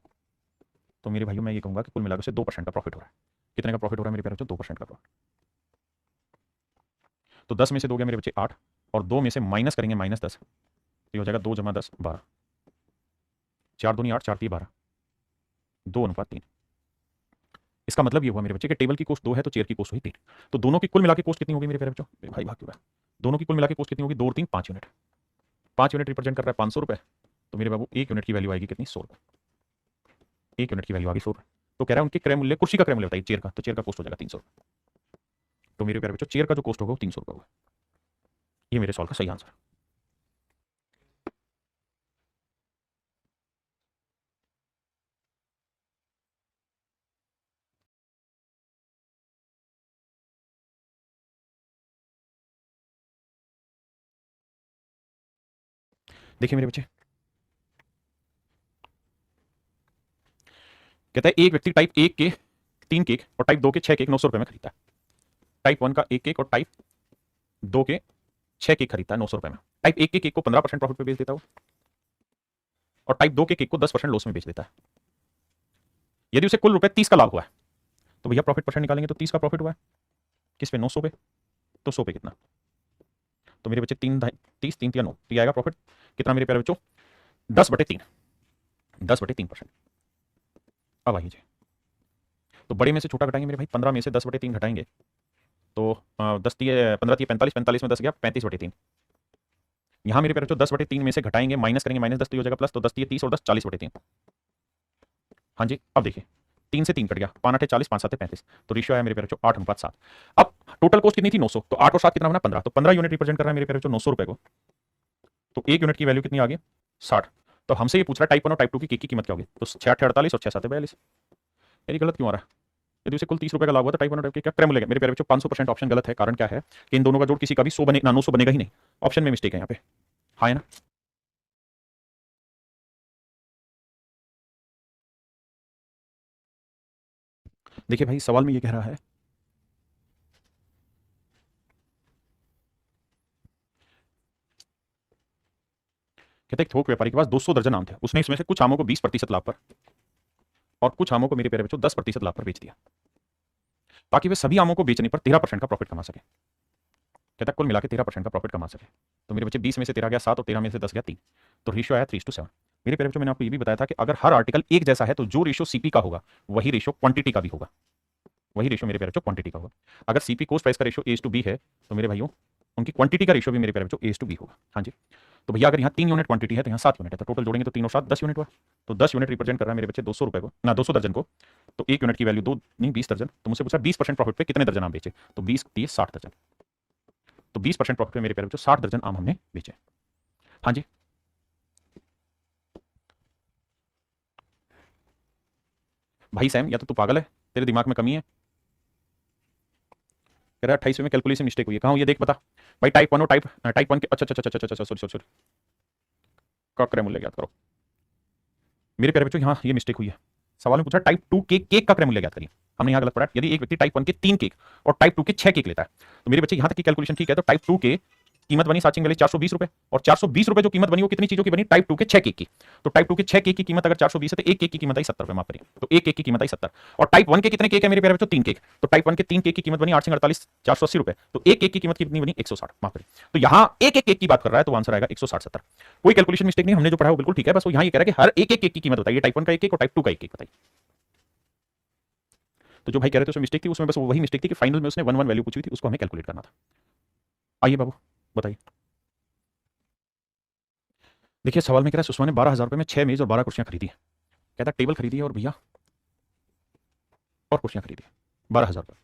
तो मेरे भाइयों मैं ये कहूंगा कि कुल मिलाकर उसे 2% का प्रॉफिट हो रहा है। कितने का प्रॉफिट हो रहा है मेरे प्यारे बच्चों? 2% का प्रॉफिट। तो 10 में से 2 गया मेरे बच्चे 8, और 2 में से माइनस करेंगे -10, तो हो जाएगा 2 + 10 12, 4 दूनी 8, 4 3 12, 2:3। इसका मतलब ये हुआ मेरे बच्चे कि टेबल की कॉस्ट 2 है तो चेयर की कॉस्ट हुई 3, तो दोनों की कुल मिला के कॉस्ट कितनी होगी मेरे प्यारे बच्चों? मेरे भाई भाग क्यों रहा है? दोनों की कुल मिला के कॉस्ट कितनी होगी? 2 और 3 5 यूनिट। 5 यूनिट रिप्रेजेंट कर रहा है 500 रुपये, तो मेरे बाबू एक यूनिट की वैल्यू आएगी कितनी? 100 रुपये। एक यूनिट की वैल्यू आ गई 100 रुपये। तो कह रहा है उनके क्रय मूल्य, कुर्सी का क्रय मूल्य बताइए चेयर का, तो चेयर का कॉस्ट हो जाएगा 300 रुपये। तो मेरे प्यारे बच्चों चेयर का जो कॉस्ट होगा वो 300 रुपये होगा। ये मेरे सवाल का सही आंसर है। देखिए मेरे बच्चे, कहता है एक व्यक्ति टाइप 1 के 3 केक और टाइप 2 के 6 केक 900 रुपये में खरीदता है। टाइप 1 का 1 केक और टाइप 2 के 6 केक खरीदता है 900 रुपये में। टाइप 1 के केक को 15% प्रॉफिट पे बेच देता है वो, और टाइप 2 के केक को 10% लॉस में बेच देता है। यदि उसे कुल रुपए 30 का लाभ हुआ है तो भैया प्रॉफिट परसेंट निकालेंगे तो 30 का प्रॉफिट हुआ है किस पे? 900 पे, तो 100 पे कितना? तो मेरे बच्चे 3 30 3 9, तो आएगा प्रॉफिट कितना मेरे प्यारे बच्चों? 10/3, 10/3%। अब आइए जी, तो बड़े में से छोटा घटाएंगे मेरे भाई, 15 में से 10/3 घटाएंगे तो 10 15 45, 45 में 10 गया 35/3। यहाँ मेरे प्यारे बच्चों 10/3 में से घटाएंगे, माइनस करेंगे, -10 तो हो जाएगा प्लस, तो 10 30 और 10 40/3। हाँ जी, अब देखिए 3 से 3 कट गया, 5 8 40, 5 7 35, तो रेशियो आया मेरे प्यारे बच्चों 8:7। अब टोटल कॉस्ट कितनी थी? 900, तो 8 और 7 कितना बना? 15, तो 15 यूनिट रिप्रेजेंट कर रहा है मेरे प्यारे बच्चों 900 रुपये को। तो 1 यूनिट की वैल्यू कितनी आ गई? 60। तो हमसे ये पूछ रहा है टाइप 1 और टाइप 2 की केक की कीमत क्या होगी? तो 6 8 48 और 6 7 42। यानी गलत क्यों आ रहा है? यदि उसे कुल 30 रुपए का लाभ हुआ तो टाइप 1 और टाइप के क्या क्रम मिलेगा? मेरे प्यारे बच्चों 500% ऑप्शन गलत है। कारण क्या है कि इन दोनों का जोड़ किसी का भी 100 बने ना 900 बनेगा ही नहीं। ऑप्शन में मिस्टेक है यहाँ पे। हाँ है ना? देखिए भाई सवाल में ये कह रहा है कहते एक थोक व्यापारी के पास 200 दर्जन आम थे। उसने इसमें से कुछ आमों को 20% लाभ पर और कुछ आमों को मेरे प्यारे बच्चों 10% लाभ पर बेच दिया ताकि वे सभी आमों को बेचने पर 13% का प्रॉफिट कमा सके। कहता कुल मिला के 13% का प्रॉफिट कमा सके। तो मेरे बच्चे 20 में से 13 गया 7 और 13 में से 10 गया 3। तो रेशियो आया 3:7। मेरे प्यारे बच्चों मैंने आपको ये भी बताया था कि अगर हर आर्टिकल एक जैसा है तो जो रेशियो सीपी का होगा वही रेशियो क्वांटिटी का भी होगा। वही रेशियो मेरे प्यारे बच्चों क्वांटिटी का होगा। अगर सीपी कोस्ट प्राइस का रेशियो A/B है तो मेरे भाइयों उनकी क्वांटिटी का रेशियो भी मेरे प्यारे बच्चों A/B होगा। हाँ जी। तो भैया अगर यहाँ 3 यूनिट क्वांटिटी है तो यहाँ 7 यूनिट है तो टोटल जोड़ेंगे तो 3 और 7 10 यूनिट हुआ। तो 10 यूनिट रिप्रेजेंट कर रहा है मेरे बच्चे 200 रुपए को ना 200 दर्जन को। तो 1 यूनिट की वैल्यू 2 नहीं 20 दर्जन। तो मुझसे पूछा 20% प्रॉफिट पे कितने दर्जन आम बेचे? तो 20 30 60 दर्जन। तो 20% प्रॉफिट पे मेरे प्यारे बच्चों 60 दर्जन आम हमने बेचे। हाँ जी। भाई सैम या तो तू पागल है तेरे दिमाग में कमी है। कह रहा है 28वें में कैलकुलेशन मिस्टेक हुई है। कहाँ हुई है देख बता। भाई टाइप 1 और टाइप 1 के अच्छा अच्छा अच्छा अच्छा अच्छा सॉरी सॉरी का क्रय मूल्य ज्ञात करो। मेरे प्यारे बच्चों यहाँ ये मिस्टेक हुई है। सवाल में पूछा टाइप 2 के केक का क्रय मूल्य ज्ञात करिए। हमने यहाँ गलत पढ़ा। यदि एक व्यक्ति टाइप 1 के 3 केक और टाइप 2 के 6 केक लेता है तो मेरे बच्चे यहाँ तक की कैलकुलेशन ठीक है। तो टाइप 2 के कीमत बनी साचिंग वाली 420 रुपए और 420 रुपए जो कीमत बनी वो कितनी चीजों की बनी? टाइप 2 के 6 केक की। तो टाइप 2 के 6 केक की कीमत अगर 420 है तो एक केक की कीमत आई 70 रुपए। माफ करिए। तो एक केक की कीमत आई 70 और टाइप 1 के कितने केक है मेरे प्यारे बच्चों? 3 केक। तो टाइप 1 के 3 केक की कीमत बनी 8 48 480 रुपए। तो एक केक की कीमत कितनी बनी? 160। माफ करिए। तो यहाँ एक एक केक की बात कर रहा है तो आंसर आएगा 160 70। कोई कैलकुलेशन मिस्टेक नहीं। हमने जो पढ़ा वो बिल्कुल ठीक है। बस वो यहाँ ये कह रहा है कि हर एक एक केक की कीमत बताइए। टाइप 1 का एक केक और टाइप 2 का एक केक बताइए। तो जो भाई कह रहे थे उसमें मिस्टेक थी। उसमें बस वही मिस्टेक थी कि फाइनल में उसने 1 1 वैल्यू पूछी थी उसको हमें कैलकुलेट करना था। आइए बाबू बताइए। देखिए सवाल में कह रहा है सुषमा ने 12,000 रुपए में 6 मेज और 12 कुर्सियां खरीदी। कहता टेबल खरीदी है और भैया और कुर्सियां खरीदी 12,000 रुपए।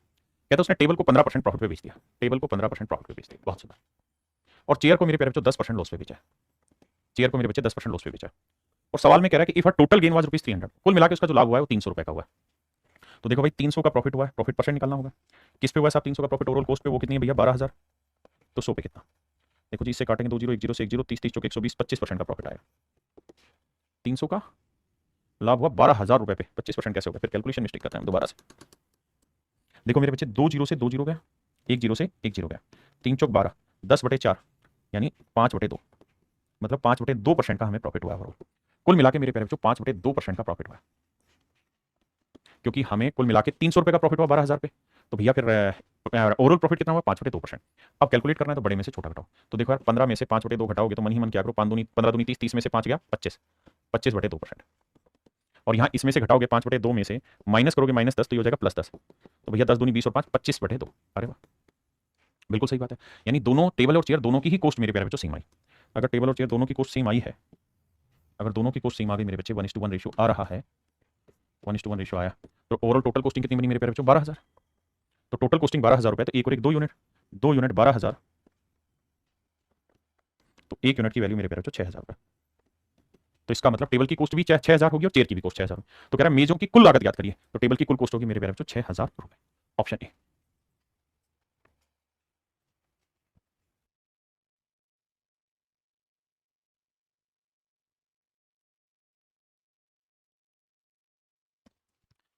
कहता उसने टेबल को 15% प्रॉफिट पे बेच दिया। टेबल को 15% प्रॉफिट पे बेच दिया। बहुत सुंदर। और चेयर को मेरे प्यारे बच्चों 10% लॉस पे बेचा है। चेयर को मेरे बच्चे 10% लॉस पे बेचा है। और सवाल में कह रहा है कि इफ टोटल गेन वाज ₹300 कुल मिलाकर उसका जो लाभ हुआ है वो 300 रुपए का हुआ है। तो देखो भाई 300 का प्रॉफिट हुआ है। प्रॉफिट परसेंट निकालना होगा। किस पे हुआ है साहब 300 का प्रॉफिट? ओवरऑल कॉस्ट पे। वो कितनी है भैया? 12,000। तो 100 पे कितना? देखो जी इससे काटेंगे 2 0 1 0 से 1 0 30 30 चौके 120 25% का प्रॉफिट आएगा। 300 का लाभ हुआ 12,000 रुपए पे 25% कैसे हो गया? फिर कैलकुलेशन मिस्टेक करते हैं दोबारा से। देखो मेरे बच्चे 2 0 से 2 0 गया 1 0 से 1 0 गया 3 चौक 12 10/4 यानी 5/2 मतलब 5/2% का हमें प्रॉफिट हुआ ओवरऑल। कुल मिला के मेरे प्यारे बच्चों 5/2% का प्रॉफिट हुआ क्योंकि हमें कुल मिला के 300 रुपए का प्रॉफिट हुआ 12,000 पे। तो भैया फिर ओवरऑल प्रॉफिट कितना हुआ? 5/2%। अब कैलकुलेट करना है तो बड़े में से छोटा घटाओ। तो देखो यार 15 में से 5/2 घटाओगे तो मन ही मन क्या करो 5 दूनी 15 दूनी 30 30 में से 5 गया 25 25/2%। और यहाँ इसमें से घटाओगे 5/2 में से माइनस करोगे -10 तो ये हो जाएगा +10। तो भैया 10 दूनी 20 और 5 25/2। अरे वाह बिल्कुल सही बात है। यानी दोनों टेबल और चेयर दोनों की ही कॉस्ट मेरे प्यारे बच्चों सेम आई। अगर टेबल और चेयर दोनों की कॉस्ट सेम आई है अगर दोनों की कॉस्ट सेम आ गई मेरे बच्चे 1:1 रेशियो आ रहा है 1:1 रेशियो आया तो ओवरऑल टोटल कॉस्टिंग कितनी बनी मेरे प्यारे बच्चों? 12,000। तो टोटल कॉस्टिंग 12,000 रुपए। तो एक और एक 2 यूनिट 12,000 तो 1 यूनिट की वैल्यू मेरे प्यारे बच्चों 6,000 रुपए। तो इसका मतलब टेबल की कॉस्ट भी 6,000 होगी और चेयर की भी कॉस्ट 6,000। तो कह रहा है मेजों की कुल लागत याद करिए। तो टेबल की कुल कॉस्ट होगी मेरे प्यारे बच्चों 6,000 रुपए। Option A.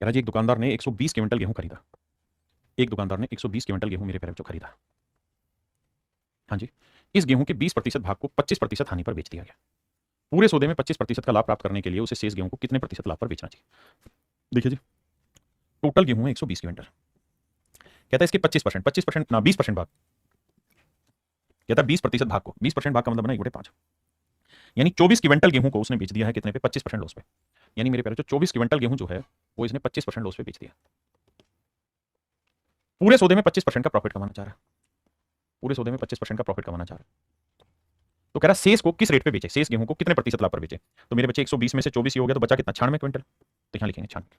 कह रहा जी एक दुकानदार ने 120 क्विंटल गेहूं खरीदा। एक दुकानदार ने 120 क्विंटल गेहूं मेरे प्यारे बच्चों खरीदा। हाँ जी। इस गेहूं के 20% भाग को 25% हानि पर बेच दिया गया। पूरे सौदे में 25% का लाभ प्राप्त करने के लिए उसे शेष गेहूं को कितने प्रतिशत लाभ पर बेचना चाहिए? देखिए जी टोटल गेहूं है 120 क्विंटल। कहता है इसके 25% ना 20% भाग। कहता है 20% भाग को 20% भाग का मतलब बना 1/5 यानी 24 क्विंटल गेहूं को उसने बेच दिया है कितने पे? 25% लॉस पे। यानी मेरे प्यारे 24 क्विंटल गेहूं जो है वो इसने 25% लॉस पे बेच दिया। पूरे सौदे में 25% का प्रॉफिट कमाना चाह रहा है। पूरे सौदे में 25% का प्रॉफिट कमाना चाह रहा है। तो कह रहा शेष को किस रेट पे बेचे? शेष गेहूं को कितने प्रतिशत लाभ पर बेचे? तो मेरे बच्चे 120 में से 24 ही हो गया तो बचा कितना? 96 क्विंटल। तो यहां लिखेंगे 96।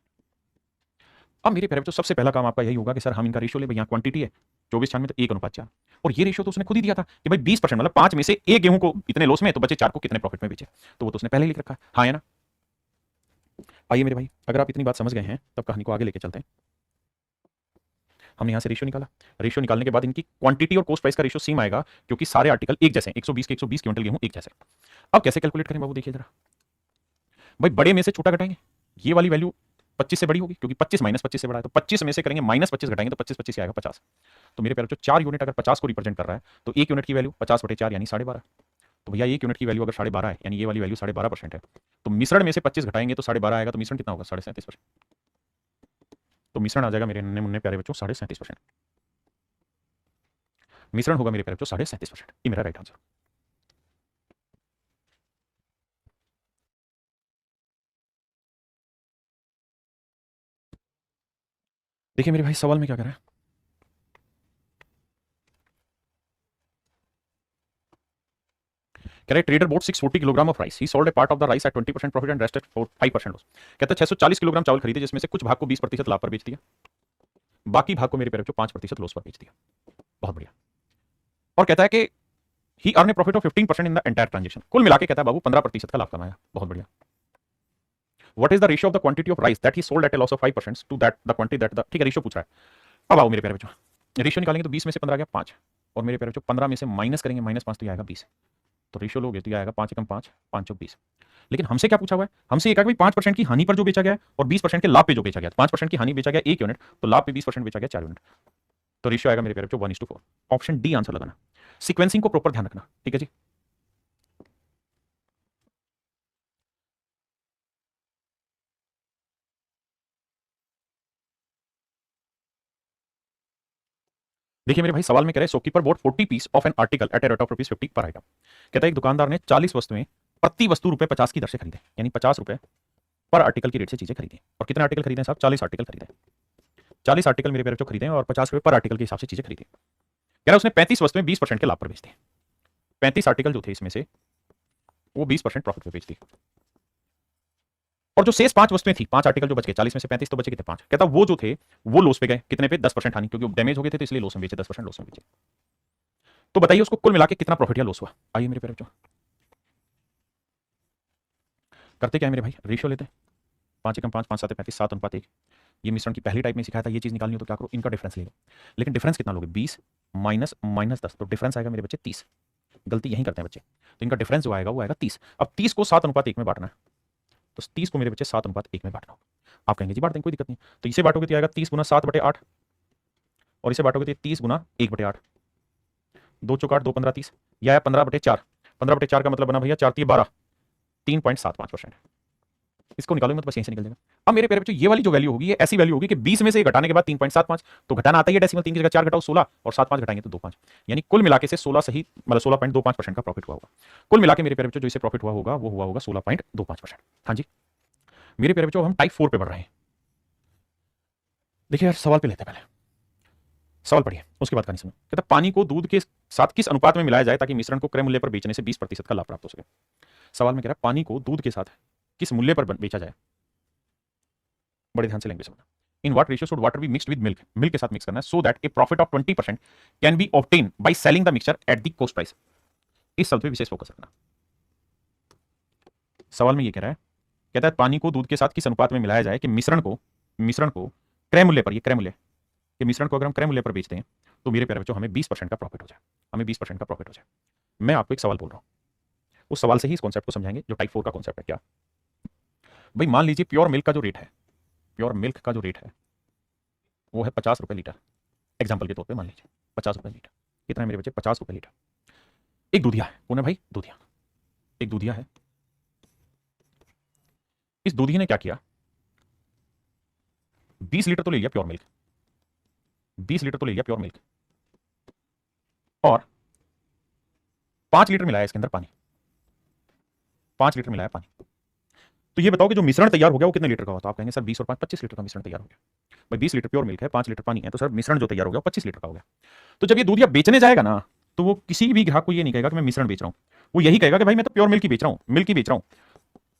अब मेरे प्यारे बच्चों सबसे पहला काम आपका यही होगा कि सर हम इनका रेशियो ले। यहाँ क्वांटिटी है 24-96 तो 1:4। और ये रेशियो तो उसने खुद ही दिया था कि भाई 20% मतलब 5 में से एक गेहूं को इतने लॉस में तो बचे 4 को कितने प्रॉफिट में बेचे, तो वो तो उसने पहले ही लिख रखा है। हाँ है ना। आइए मेरे भाई, अगर आप इतनी बात समझ गए हैं तब कहानी को आगे लेके चलते हैं। हमने यहां से रेशियो निकाला, रेशियो निकालने के बाद इनकी क्वांटिटी और कॉस्ट प्राइस का रेशियो सेम आएगा क्योंकि सारे आर्टिकल एक जैसे हैं, 120 के 120 क्विंटल गेहूं एक जैसे। अब कैसे कैलकुलेट करें बाबू, देखिए जरा। भाई बड़े में से छोटा घटाएंगे, ये वाली वैल्यू 25 से बड़ी होगी क्योंकि 25 माइनस 25 से बड़ा है, तो 25 में से करेंगे माइनस 25 घटाएंगे तो 25 25 से आएगा 50। तो मेरे प्यारे जो 4 यूनिट अगर 50 को रिप्रेजेंट कर रहा है तो एक यूनिट की वैल्यू 50/4 यानी 12.5। तो भैया एक यूनिट की वैल्यू अगर 12.5 है यानी ये वाली वैल्यू 12.5% है, तो मिश्रण में से 25 घटाएंगे तो 12.5 आएगा, तो मिश्रण कितना होगा 37.5%। तो मिश्रण आ जाएगा मेरे नन्हे मुन्ने प्यारे बच्चों 37.5%। मिश्रण होगा मेरे प्यारे बच्चों 37%। ये मेरा राइट आंसर। देखिए मेरे भाई सवाल में क्या कर रहा है, कह रहे trader bought 640 kilogram of rice, he sold a part of the rice at 20% profit and rest at 5% loss. कहता है 640 किलोग्राम चावल खरीदे जिसमें से कुछ भाग को 20% लाभ पर बेच दिया, बाकी भाग को मेरे प्यारे बच्चों 5% लॉस पर बेच दिया। बहुत बढ़िया। और कहता है कि he earn a profit of 15% in the entire transaction, कुल मिला के कहता है बाबू 15% का लाभ कमाया। बहुत बढ़िया। What is the ratio of the quantity of rice that he sold at a loss of 5% to that the quantity that the, ठीक है रेशियो पूछ रहा है। अब आओ मेरे प्यारे बच्चों, रेशियो निकालेंगे तो 20 में से 15 आ गया 5, और मेरे प्यारे बच्चों 15 में से माइनस करेंगे -5 तो ये आएगा 20। तो रेशियो लोगे तो ये आएगा 5 एकम 5 5 चौक 20। लेकिन हमसे क्या पूछा हुआ है, हमसे ये कहा कि 5% की हानि पर जो बेचा गया है और 20% के लाभ पे जो बेचा गया, 5% की हानि बेचा गया 1 यूनिट, तो लाभ पे 20% बेचा गया 4 यूनिट, तो रेशियो आएगा मेरे प्यारे बच्चों 1:4। ऑप्शन डी आंसर लगाना। सीक्वेंसिंग को प्रॉपर ध्यान रखना, ठीक है जी। देखिए मेरे भाई सवाल में कह रहे हैं shopkeeper bought 40 piece of an article at a rate of ₹50 per item. कहता है एक दुकानदार ने 40 वस्तुएं प्रति वस्तु ₹50 की दर से खरीदे, यानी ₹50 पर आर्टिकल की रेट से चीजें खरीदी। और कितने आर्टिकल खरीदे साहब, 40 आर्टिकल खरीदे। 40 आर्टिकल मेरे प्यारे बच्चों खरीदे और ₹50 पर आर्टिकल के हिसाब से चीजें खरीदी। कह रहा है उसने 35 वस्तुएं 20% के लाभ पर बेच दी। 35 आर्टिकल जो थे इसमें से वो 20% प्रॉफिट पे बेच दी, और जो शेष 5 वस्तुएं थी, 5 आर्टिकल जो बच गए, 40 में से 35 तो बचे कितने 5, कहता वो जो थे वो लॉस पे गए, कितने पे 10% हानि, क्योंकि डैमेज हो गए थे तो इसलिए लॉस में बेचे, 10% लॉस में बेचे। तो बताइए उसको कुल मिला के कितना प्रॉफिट या लॉस हुआ। आइए मेरे प्यारे बच्चों करते क्या है मेरे भाई, रेशियो लेते हैं 5 एकम 5 5 7 35 7:1। ये मिश्रण की पहली टाइप में सिखाया था, ये चीज निकालनी हो तो क्या करो, इनका डिफरेंस ले लो। लेकिन डिफरेंस कितना लोगे, 20 माइनस -10, तो डिफरेंस आएगा मेरे बच्चे 30। गलती यहीं करते हैं बच्चे, तो इनका डिफरेंस जो आएगा वो आएगा 30। अब 30 को 7:1 में बांटना है, तो 30 को मेरे बच्चे 7:1 में बांटना होगा। आप कहेंगे जी बांट देंगे कोई दिक्कत नहीं, तो इसे बांटोगे तो आएगा 30 गुना 7/8, और इसे बांटोगे तो 30 गुना 1/8, 2 चौक 8 2 15 30, यह आया 15/4। 15/4 का मतलब बना भैया 4 3 12, 3.75%। इसको निकालोगे तो बस यहीं से निकल जाएगा। अब मेरे प्यारे बच्चों ये वाली जो वैल्यू होगी ये ऐसी वैल्यू होगी कि 20 में से घटाने के बाद 3.75, तो घटाना आता ही है डेसिमल, 3 की जगह 4 घटाओ 16, और 7 5 घटाएंगे तो 2 5, यानी कुल मिलाके से 16 सही मतलब 16.25% का प्रॉफिट हुआ होगा। कुल मिलाके मेरे प्यारे बच्चों जो इसे प्रॉफिट हुआ होगा वो हुआ होगा 16.25%। हाँ जी मेरे प्यारे बच्चों हम टाइप 4 पे बढ़ रहे हैं। देखिए यार सवाल पे लेते हैं, पहले सवाल पढ़िए उसके बाद कहानी सुनो। कहता पानी को दूध के साथ किस अनुपात में मिलाया जाए ताकि मिश्रण को क्रय मूल्य पर बेचने से 20% का लाभ प्राप्त हो सके। सवाल में कह रहा है पानी को दूध के साथ किस मूल्य पर बेचा जाए, बड़े ध्यान से लैंग्वेज समझना। In what ratio should water be mixed with milk, milk के साथ मिक्स करना है, so that A profit of 20% can be obtain by selling the mixture at the cost price. इस शब्द पे विशेष फोकस रखना। सवाल में ये कह रहा है, कहता है पानी को दूध के साथ किस अनुपात में मिलाया जाए कि मिश्रण को क्रय मूल्य पर, ये क्रय मूल्य कि मिश्रण को अगर हम क्रय मूल्य पर बेचते हैं तो मेरे प्यारे बच्चों हमें 20% का प्रॉफिट हो जाए, हमें 20% का प्रॉफिट हो जाए। मैं आपको एक सवाल बोल रहा हूं, उस सवाल से ही इस कॉन्सेप्ट को समझाएंगे जो टाइप 4 का कॉन्सेप्ट है। क्या भाई, मान लीजिए प्योर मिल्क का जो रेट है, प्योर मिल्क का जो रेट है वो है 50 रुपए लीटर। एग्जाम्पल के तौर पर मान लीजिए 50 रुपए लीटर। कितना है मेरे बच्चे, 50 रुपए लीटर। एक दूधिया है, कौन है भाई, दूधिया। एक दूधिया है, इस दूधिया ने क्या किया, 20 लीटर तो ले लिया प्योर मिल्क, 20 लीटर तो ले लिया प्योर मिल्क, और 5 लीटर मिलाया इसके अंदर पानी, 5 लीटर मिलाया पानी। तो ये बताओ कि जो मिश्रण तैयार हो गया वो कितने लीटर का हुआ। तो आप कहेंगे सर 20 और 5 25 लीटर का मिश्रण तैयार हो गया। भाई 20 लीटर प्योर मिल्क है, 5 लीटर पानी है, तो सर मिश्रण जो तैयार हो गया वो 25 लीटर का हो गया। तो जब ये दूधिया बेचने जाएगा ना तो वो किसी भी ग्राहक को ये नहीं कहेगा कि मैं मिश्रण बेच रहा हूं, वो यही कहेगा कि भाई मैं तो प्योर मिल्क ही बेच रहा हूं, मिल्क ही बेच रहा हूं,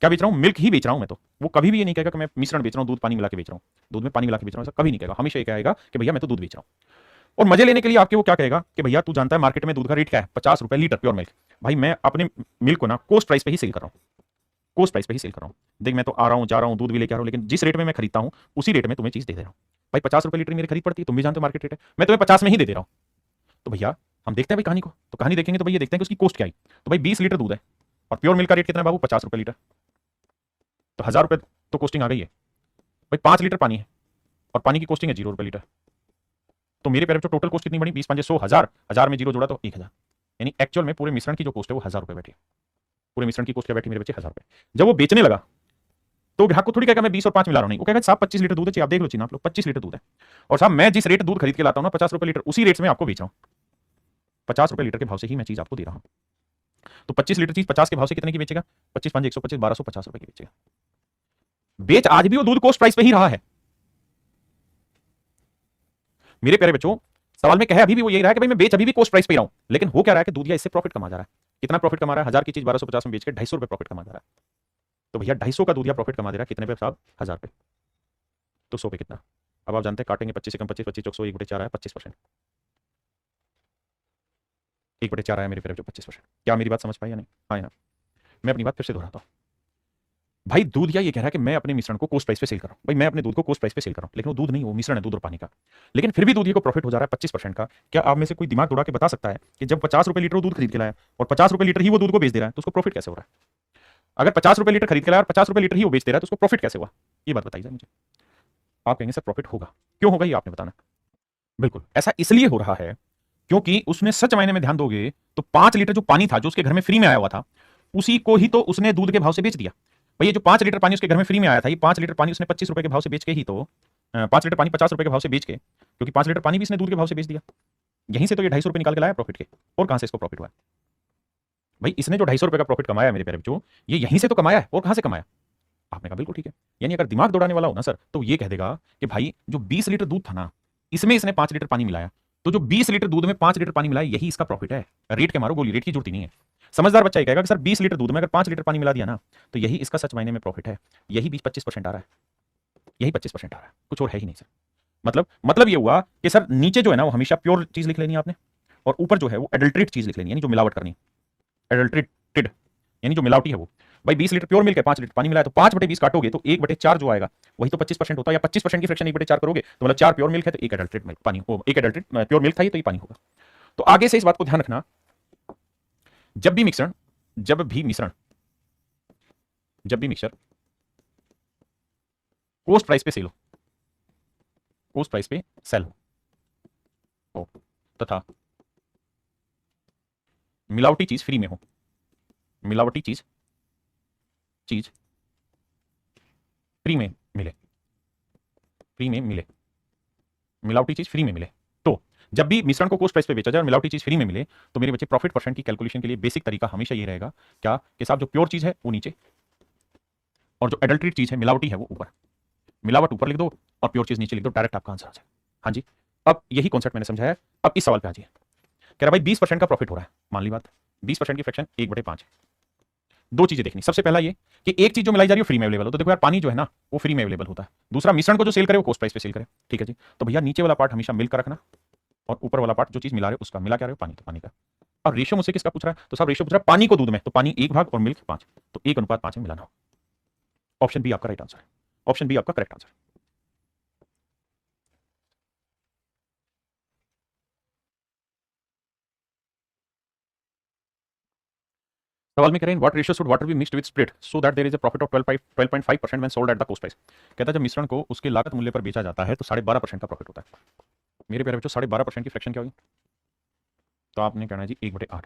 क्या बेच रहा हूं, मिल्क ही बेच रहा हूं मैं तो। वो कभी भी ये नहीं कहेगा कि मैं मिश्रण बेच रहा हूं, दूध पानी मिला के बेच रहा हूं, दूध में पानी मिला के बेच रहा हूं, ऐसा कभी नहीं कहेगा। हमेशा ये कहेगा कि भैया मैं तो दूध बेच रहा हूं। और मजे लेने के लिए आपके वो क्या कहेगा कि भैया तू जानता है मार्केट में दूध का रेट क्या है, 50 रुपए लीटर प्योर मिल्क। भाई मैं अपने मिल्क को ना कोस्ट प्राइस पे ही सेल कर रहा हूँ, कोस्ट प्राइस पे ही सेल कर रहा हूँ। देख मैं तो आ रहा हूँ जा रहा हूँ दूध भी लेके आ रहा हूँ, लेकिन जिस रेट में मैं खरीदता हूँ उसी रेट में तुम्हें चीज दे रहा हूँ। भाई 50 रुपए लीटर मेरी खरीद पड़ती है, तुम भी जानते हो मार्केट रेट है, मैं तुम्हें 50 में ही दे रहा हूँ। तो भैया हम देखते हैं भाई कहानी को, तो कहानी देखेंगे तो भैया देखते हैं कि उसकी कॉस्ट क्या आई। तो भाई 20 लीटर दूध है और प्योर मिल्क का रेट कितना है बाबू, 50 रुपए लीटर, तो 1000 रुपए तो कॉस्टिंग आ गई है। भाई 5 लीटर पानी है और पानी की कॉस्टिंग है 0 रुपए लीटर, तो मेरे पैर पे टोटल कॉस्ट कितनी बनी, 20 5 100, 1000, 1000 में जीरो जोड़ा तो 1000, यानी एक्चुअल में पूरे मिश्रण की जो कॉस्ट है वो 1000 रुपए बैठी, पूरे मिश्रण की कॉस्ट क्या बैठी मेरे बच्चे, 1000 रुपए। जब वो बेचने लगा तो ग्राहक को थोड़ी कहेगा मैं 20 और 5 मिला रहा हूँ, नहीं, वो कहेगा साहब 25 लीटर दूध है, आप देख लो चीन आप लोग 25 लीटर दूध है, और साहब मैं जिस रेट दूध खरीद के लाता हूँ ना 50 रुपए लीटर, उसी रेट से मैं आपको बेच रहा हूँ, 50 रुपए लीटर के भाव से ही मैं चीज आपको दे रहा हूँ। तो 25 लीटर चीज 50 के भाव से कितने की बेचेगा, 25 5 125 1250 रुपए की बेचेगा। बेच आज भी वो दूध कोस्ट प्राइस पे ही रहा है मेरे प्यारे बच्चों। सवाल में कहे अभी भी वो यही रहा है कि भाई मैं बेच अभी भी कोस्ट प्राइस पे ही रहा हूं, लेकिन हो क्या रहा है कि दूधिया इससे प्रॉफिट कमा जा रहा है। कितना प्रॉफिट कमा रहा है, 1000 की चीज 1250 में बेच के 250 रुपए प्रॉफिट कमा जा रहा है। तो भैया 250 का दूधिया प्रॉफिट कमा दे रहा है कितने पे साहब, 1000 पे, तो 100 पे कितना। अब आप जानते हैं काटेंगे 25 से कम 25 25 100 1/4 है 25%, 1/4 आया मेरे प्यारे बच्चों 25%। क्या मेरी बात समझ पाई या नहीं, हाँ यार मैं अपनी बात फिर से दोहराता हूँ। भाई दूधिया ये कह रहा है कि मैं अपने मिश्रण को कोस्ट प्राइस पे सेल कर रहा हूँ, भाई मैं अपने दूध को कोस्ट प्राइस पे सेल कर रहा हूँ, लेकिन वो दूध नहीं, वो मिश्रण है दूध और पानी का, लेकिन फिर भी दूधिया को प्रॉफिट हो जा रहा है 25% का। क्या आप में से कोई दिमाग दौड़ा के बता सकता है कि जब 50 रुपए लीटर वो दूध खरीद के लाया और 50 रुपए लीटर ही वो दूध को बेच दे रहा है तो उसको प्रॉफिट कैसे हो रहा है। अगर 50 रुपए लीटर खरीद के लाया और 50 रुपए लीटर ही वो बेच दे रहा है तो उसको प्रॉफिट कैसे हुआ, ये बात बताइए मुझे। आप कहेंगे सर प्रॉफिट होगा, क्यों होगा ये आपने बताना। बिल्कुल ऐसा इसलिए हो रहा है क्योंकि उसने सच मायने में ध्यान दोगे तो 5 लीटर जो पानी था जो उसके घर में फ्री में आया हुआ था, उसी को ही तो उसने दूध के भाव से बेच दिया। भैया जो 5 लीटर पानी उसके घर में फ्री में आया था, ये 5 लीटर पानी उसने 25 रुपए के भाव से बेच के ही तो 5 लीटर पानी 50 रुपए के भाव से बेच के, क्योंकि 5 लीटर पानी भी इसने दूध के भाव से बेच दिया, यहीं से तो ये 250 रुपए निकाल के लाया प्रॉफिट के। और कहां से इसको प्रॉफिट हुआ है भाई, इसने जो 250 रुपए का प्रॉफिट कमाया मेरे प्यारे बच्चों, ये यहीं से तो कमाया है, और कहां से कमाया। आपने कहा बिल्कुल ठीक है, यानी अगर दिमाग दौड़ाने वाला हो ना सर तो ये कह देगा कि भाई जो 20 लीटर दूध था ना इसमें इसने 5 लीटर पानी मिलाया, तो जो 20 लीटर दूध में 5 लीटर पानी मिलाया यही इसका प्रॉफिट है। रेट के मारो गोली, रेट की जरूरत ही नहीं है। समझदार बच्चा ये कहेगा कि सर 20 लीटर दूध में अगर 5 लीटर पानी मिला दिया ना तो यही इसका सच मायने में प्रॉफिट है, यही 20-25% आ रहा है, यही 25% आ रहा है, कुछ और है ही नहीं सर। मतलब ये हुआ कि सर नीचे जो है ना वो हमेशा प्योर चीज लिख लेनी है आपने, और ऊपर जो है वो एडल्ट्रेट चीज लिख लेनी है, यानी जो मिलावट करनी, एडल्ट्रेटेड यानी जो मिलावटी है वो। भाई 20 लीटर प्योर मिल्क है, 5 लीटर पानी मिलाया, तो 5/20 काटोगे तो 1/4 जो आएगा वही तो 25% होता है, या 25% की फ्रैक्शन 1/4 करोगे तो मतलब 4 प्योर मिल्क है तो 1 एडल्ट्रेट मिल्क पानी हो, 1 एडल्ट्रेट प्योर मिल्क था ये तो ये पानी होगा। तो आगे से इस बात को ध्यान रखना, जब भी मिश्रण मिक्सर कोस्ट प्राइस पे सेल हो, कोस्ट प्राइस पे सेल हो तथा मिलावटी चीज फ्री में हो, मिलावटी चीज फ्री में मिले, मिलावटी चीज फ्री में मिले, तो जब भी मिश्रण को कोस्ट प्राइस पे बेचा जाए और मिलावटी चीज फ्री में मिले तो मेरे बच्चे प्रॉफिट परसेंट की कैलकुलेशन के लिए बेसिक तरीका हमेशा ये रहेगा क्या कि साहब जो प्योर चीज है वो नीचे और जो एडल्ट्रेट चीज है मिलावटी है वो ऊपर, मिलावट ऊपर लिख दो और प्योर चीज नीचे लिख दो, डायरेक्ट आपका आंसर आ जाए। हाँ जी, अब यही कॉन्सेप्ट मैंने समझाया। अब इस सवाल पे आ जाइए, कह रहा भाई 20% का प्रॉफिट हो रहा है, मान ली बात 20% की फ्रैक्शन 1/5। दो चीजें देखनी, सबसे पहला ये कि एक चीज जो मिलाई जा रही है फ्री में अवेलेबल हो, तो देखो यार पानी जो है ना वो फ्री में अवेलेबल होता है। दूसरा मिश्रण को जो सेल करे वो कोस्ट प्राइस पे सेल करे, ठीक है जी। तो भैया नीचे वाला पार्ट हमेशा मिल्क का रखना और ऊपर वाला पार्ट जो चीज मिला रहे हो उसका, मिला क्या रहे हो पानी, तो पानी का। और रेशियो मुझसे किसका पूछ रहा है, तो साहब रेशियो पूछ रहा है पानी को दूध में, तो पानी 1 भाग और मिल्क 5, तो 1:5 में मिलाना हो। ऑप्शन बी आपका राइट आंसर है, ऑप्शन बी आपका करेक्ट आंसर। सवाल में कह रहे हैं what ratio should water be mixed with spirit so that there is a profit of 12.5% when sold at the cost price. कहता है जब मिश्रण को उसके लागत मूल्य पर बेचा जाता है तो 12.5% का प्रॉफिट होता है। मेरे प्यारे बच्चों 12.5% की फ्रैक्शन क्या होगी, तो आपने कहना है जी 1/8।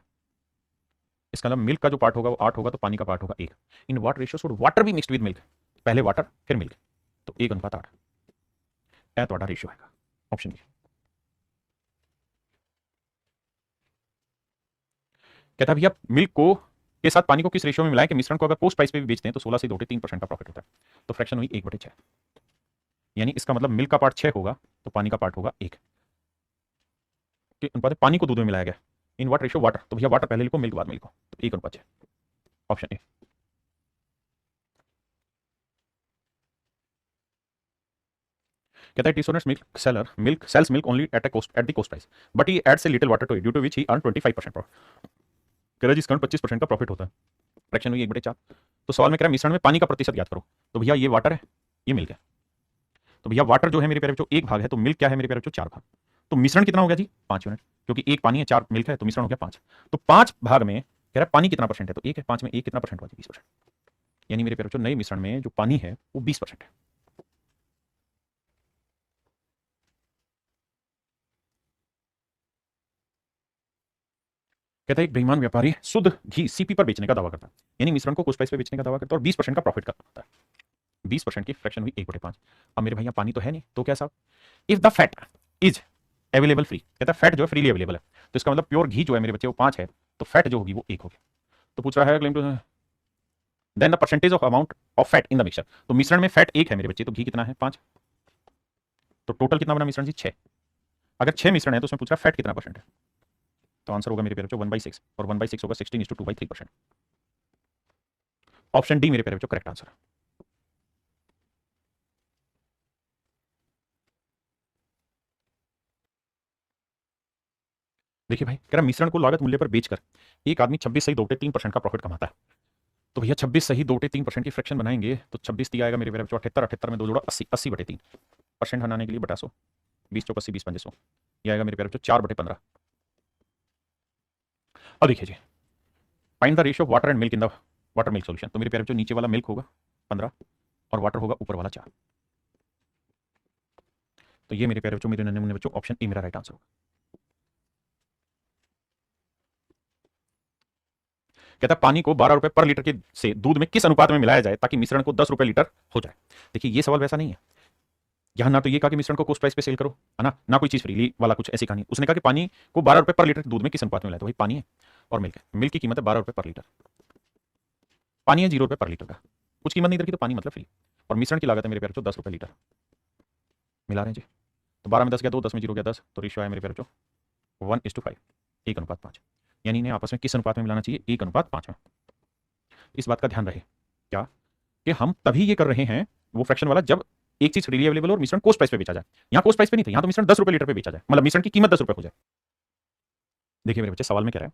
इसका मतलब मिल्क का जो पार्ट होगा वो 8 होगा तो पानी का पार्ट होगा 1। In what ratio should water be mixed with milk, पहले वाटर फिर मिल्क, तो 1:8 ए तो रेशियो आएगा, ऑप्शन बी। कहता है भैया मिल्क को के साथ पानी को किस रेशियो में मिलाएं कि मिश्रण को अगर कोस्ट प्राइस पे भी बेचते हैं तो 16 से 2/3% का प्रॉफिट होता है। तो फ्रैक्शन हुई 1/6, यानी इसका मतलब मिल्क का पार्ट 6 होगा तो पानी का पार्ट होगा 1 के अनुपात पानी को दूध में मिलाया गया। इन व्हाट रेशियो वाटर, तो भैया वाटर पहले लिखो मिल्क बाद में लिखो, तो 1:6, ऑप्शन ए। कहता है the milk seller milk sells milk only at the cost price but he adds a little water to it due to which he earn 25% profit. कह रहा है जिसका 25% का प्रॉफिट होता है, फ्रैक्शन हुई 1/4। तो सवाल में कह रहा है मिश्रण में पानी का प्रतिशत ज्ञात करो। तो भैया ये वाटर है, ये मिल्क है। तो भैया वाटर जो है मेरे प्यारे बच्चों 1 भाग है, तो मिल्क क्या है मेरे प्यारे बच्चों 4 भाग। तो मिश्रण कितना हो गया जी 5 यूनिट, क्योंकि 1 पानी है 4 मिल्क है, तो मिश्रण हो गया 5। तो 5 भाग में कह रहा है पानी कितना परसेंट है, तो 1 है, 5 में 1 कितना परसेंट हुआ जी 20%। यानी मेरे प्यारे बच्चों नए मिश्रण में जो पानी है वो 20% है। कहता है एक बेईमान व्यापारी शुद्ध घी सीपी पर बेचने का दावा करता है, यानी मिश्रण को कुछ प्राइस पे बेचने का दावा करता है और 20% का प्रॉफिट करता है। 20% की फ्रैक्शन हुई 1/5। अब मेरे भैया पानी तो है नहीं, तो क्या साहब, if the fat is available free, कहता है फैट जो है फ्रीली अवेलेबल है, तो इसका मतलब प्योर घी जो है मेरे बच्चे वो 5 है, तो फैट जो होगी वो 1 होगी। तो पूछ रहा है claim to then the percentage of amount of fat in the mixture. तो मिश्रण में फैट 1 है मेरे बच्चे, तो घी कितना है 5, तो टोटल कितना बना मिश्रण जी 6। अगर 6 मिश्रण है तो उसमें पूछ रहा है फैट कितना परसेंट है, तो आंसर होगा मेरे प्यारे बच्चों 1/6 और 1/6 होगा 16:2/3%। ऑप्शन डी मेरे प्यारे बच्चों करेक्ट आंसर। देखिए भाई कह रहा मिश्रण को लागत मूल्य पर बेचकर एक आदमी 26 सही 2/3% का प्रॉफिट कमाता है। तो भैया 26 सही 2/3% की फ्रैक्शन बनाएंगे तो 26 दिया आएगा मेरे प्यारे बच्चों 78, 78 में 2 जोड़ा 80, 80/3 परसेंट हटाने के लिए बटा 100, 20 चौक 80, 20 पंजे 100, ये आएगा मेरे प्यारे बच्चों 4/15। अब देखिए जी find the ratio of water and milk in the water milk solution. तो मेरे प्यारे बच्चों नीचे वाला मिल्क होगा 15 और वाटर होगा ऊपर वाला 4। तो ये मेरे प्यारे बच्चों मेरे नन्हे मुन्ने बच्चों ऑप्शन ए मेरा राइट आंसर होगा। कहता है पानी को 12 रुपए पर लीटर के से दूध में किस अनुपात में मिलाया जाए ताकि मिश्रण को 10 रुपए लीटर हो जाए। देखिए ये सवाल वैसा नहीं है, यहां ना तो ये कहा कि मिश्रण को कोस्ट प्राइस पे सेल करो है ना कोई चीज फ्रीली वाला कुछ ऐसी कहानी। उसने कहा कि पानी को 12 रुपए पर लीटर दूध में किस अनुपात में मिलाया, तो भाई पानी है और मिल्क है, मिल्क की कीमत है 12 रुपए पर लीटर, पानी है 0 रुपए पर लीटर का, कुछ कीमत नहीं रखी तो पानी मतलब फ्री, और मिश्रण की लागत है मेरे प्यारे बच्चों 10 रुपए लीटर। मिला रहे हैं जी, तो 12 में 10 गया 2, 10 में 0 गया 10, तो रेशियो आया मेरे प्यारे बच्चों 1:5, 1:5। यानी इन्हें आपस में किस अनुपात में मिलाना चाहिए, 1:5 में। इस बात का ध्यान रहे क्या कि हम तभी ये कर रहे हैं वो फ्रैक्शन वाला जब एक चीज फ्रीली अवेलेबल और मिश्रण कोस्ट प्राइस पे बेचा जाए। यहां कोस्ट प्राइस पे नहीं था, यहां तो मिश्रण 10 रुपए लीटर पे बेचा जाए, मतलब मिश्रण की कीमत 10 रुपए हो जाए। देखिए मेरे बच्चे सवाल में कह रहा है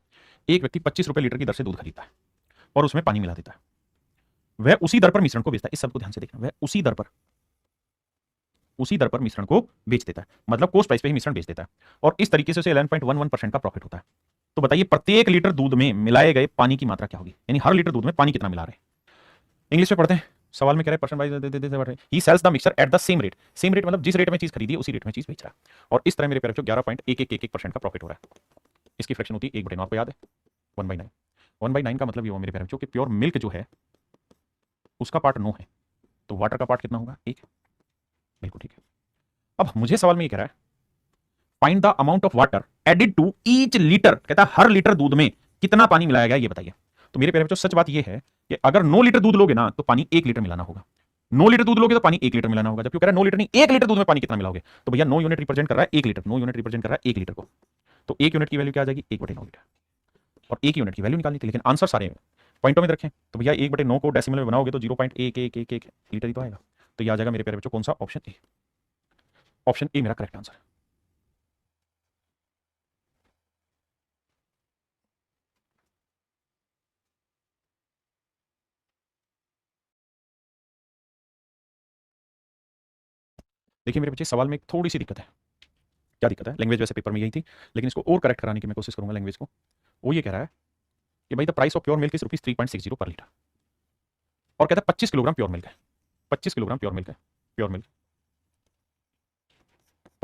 एक व्यक्ति 25 रुपए लीटर की दर से दूध खरीदता है और उसमें पानी मिला देता है, वह उसी दर पर मिश्रण को बेचता है। इस सब को ध्यान से देखना, वह उसी दर पर मिश्रण को बेच देता है, मतलब कोस्ट प्राइस पे ही मिश्रण बेच देता है, और इस तरीके से उसे 11.11% का प्रॉफिट होता है। तो बताइए प्रत्येक लीटर दूध में मिलाए गए पानी की मात्रा क्या होगी, यानी हर लीटर दूध में पानी कितना मिला रहे हैं। इंग्लिश में पढ़ते हैं, सवाल में कह रहे हैं percent wise he sells the mixture at the same rate, same rate मतलब जिस रेट में चीज खरीदी है उसी रेट में चीज बेच रहा है, और इस तरह मेरे प्यारे बच्चों 11.1111% का प्रॉफिट हो रहा है। इसकी फ्रैक्शन होती है 1/9, आपको याद है 1/9। 1/9 का मतलब ये हुआ मेरे प्यारे बच्चों कि प्योर मिल्क जो है उसका पार्ट 9 है, तो वाटर का पार्ट कितना होगा 1। बिल्कुल ठीक है। अब मुझे सवाल में ये कह रहा है find the amount of water added to each litre, कहता है हर लीटर दूध में कितना पानी मिलाया गया ये बताइए। तो मेरे प्यारे बच्चों सच बात ये है कि अगर 9 लीटर दूध लोगे ना तो पानी 1 लीटर मिलाना होगा, 9 लीटर दूध लोगे तो पानी 1 लीटर मिलाना होगा, जबकि कह रहा है 9 लीटर नहीं 1 लीटर दूध में पानी कितना मिलाओगे, तो भैया 9 यूनिट रिप्रेजेंट कर रहा है 1 लीटर, 9 यूनिट रिप्रेजेंट कर रहा है 1 लीटर को, तो 1 यूनिट की वैल्यू क्या आ जाएगी 1/9 लीटर, और 1 यूनिट की वैल्यू निकालनी थी, लेकिन आंसर सारे पॉइंटों में रखें, तो भैया 1/9 को डेसिमल में बनाओगे तो 0.1111 लीटर ही तो आएगा। तो ये आ जाएगा मेरे प्यारे बच्चों कौन सा, ऑप्शन ए। ऑप्शन ए मेरा करेक्ट आंसर है। देखिए मेरे बच्चे सवाल में एक थोड़ी सी दिक्कत है। क्या दिक्कत है, लैंग्वेज वैसे पेपर में यही थी, लेकिन इसको और करेक्ट कराने की मैं कोशिश करूंगा लैंग्वेज को। वो ये कह रहा है कि भाई the price of pure milk is ₹3.60 पर लीटर, और कहता है 25 किलोग्राम प्योर मिल्क है, 25 किलोग्राम प्योर मिल्क है, pure milk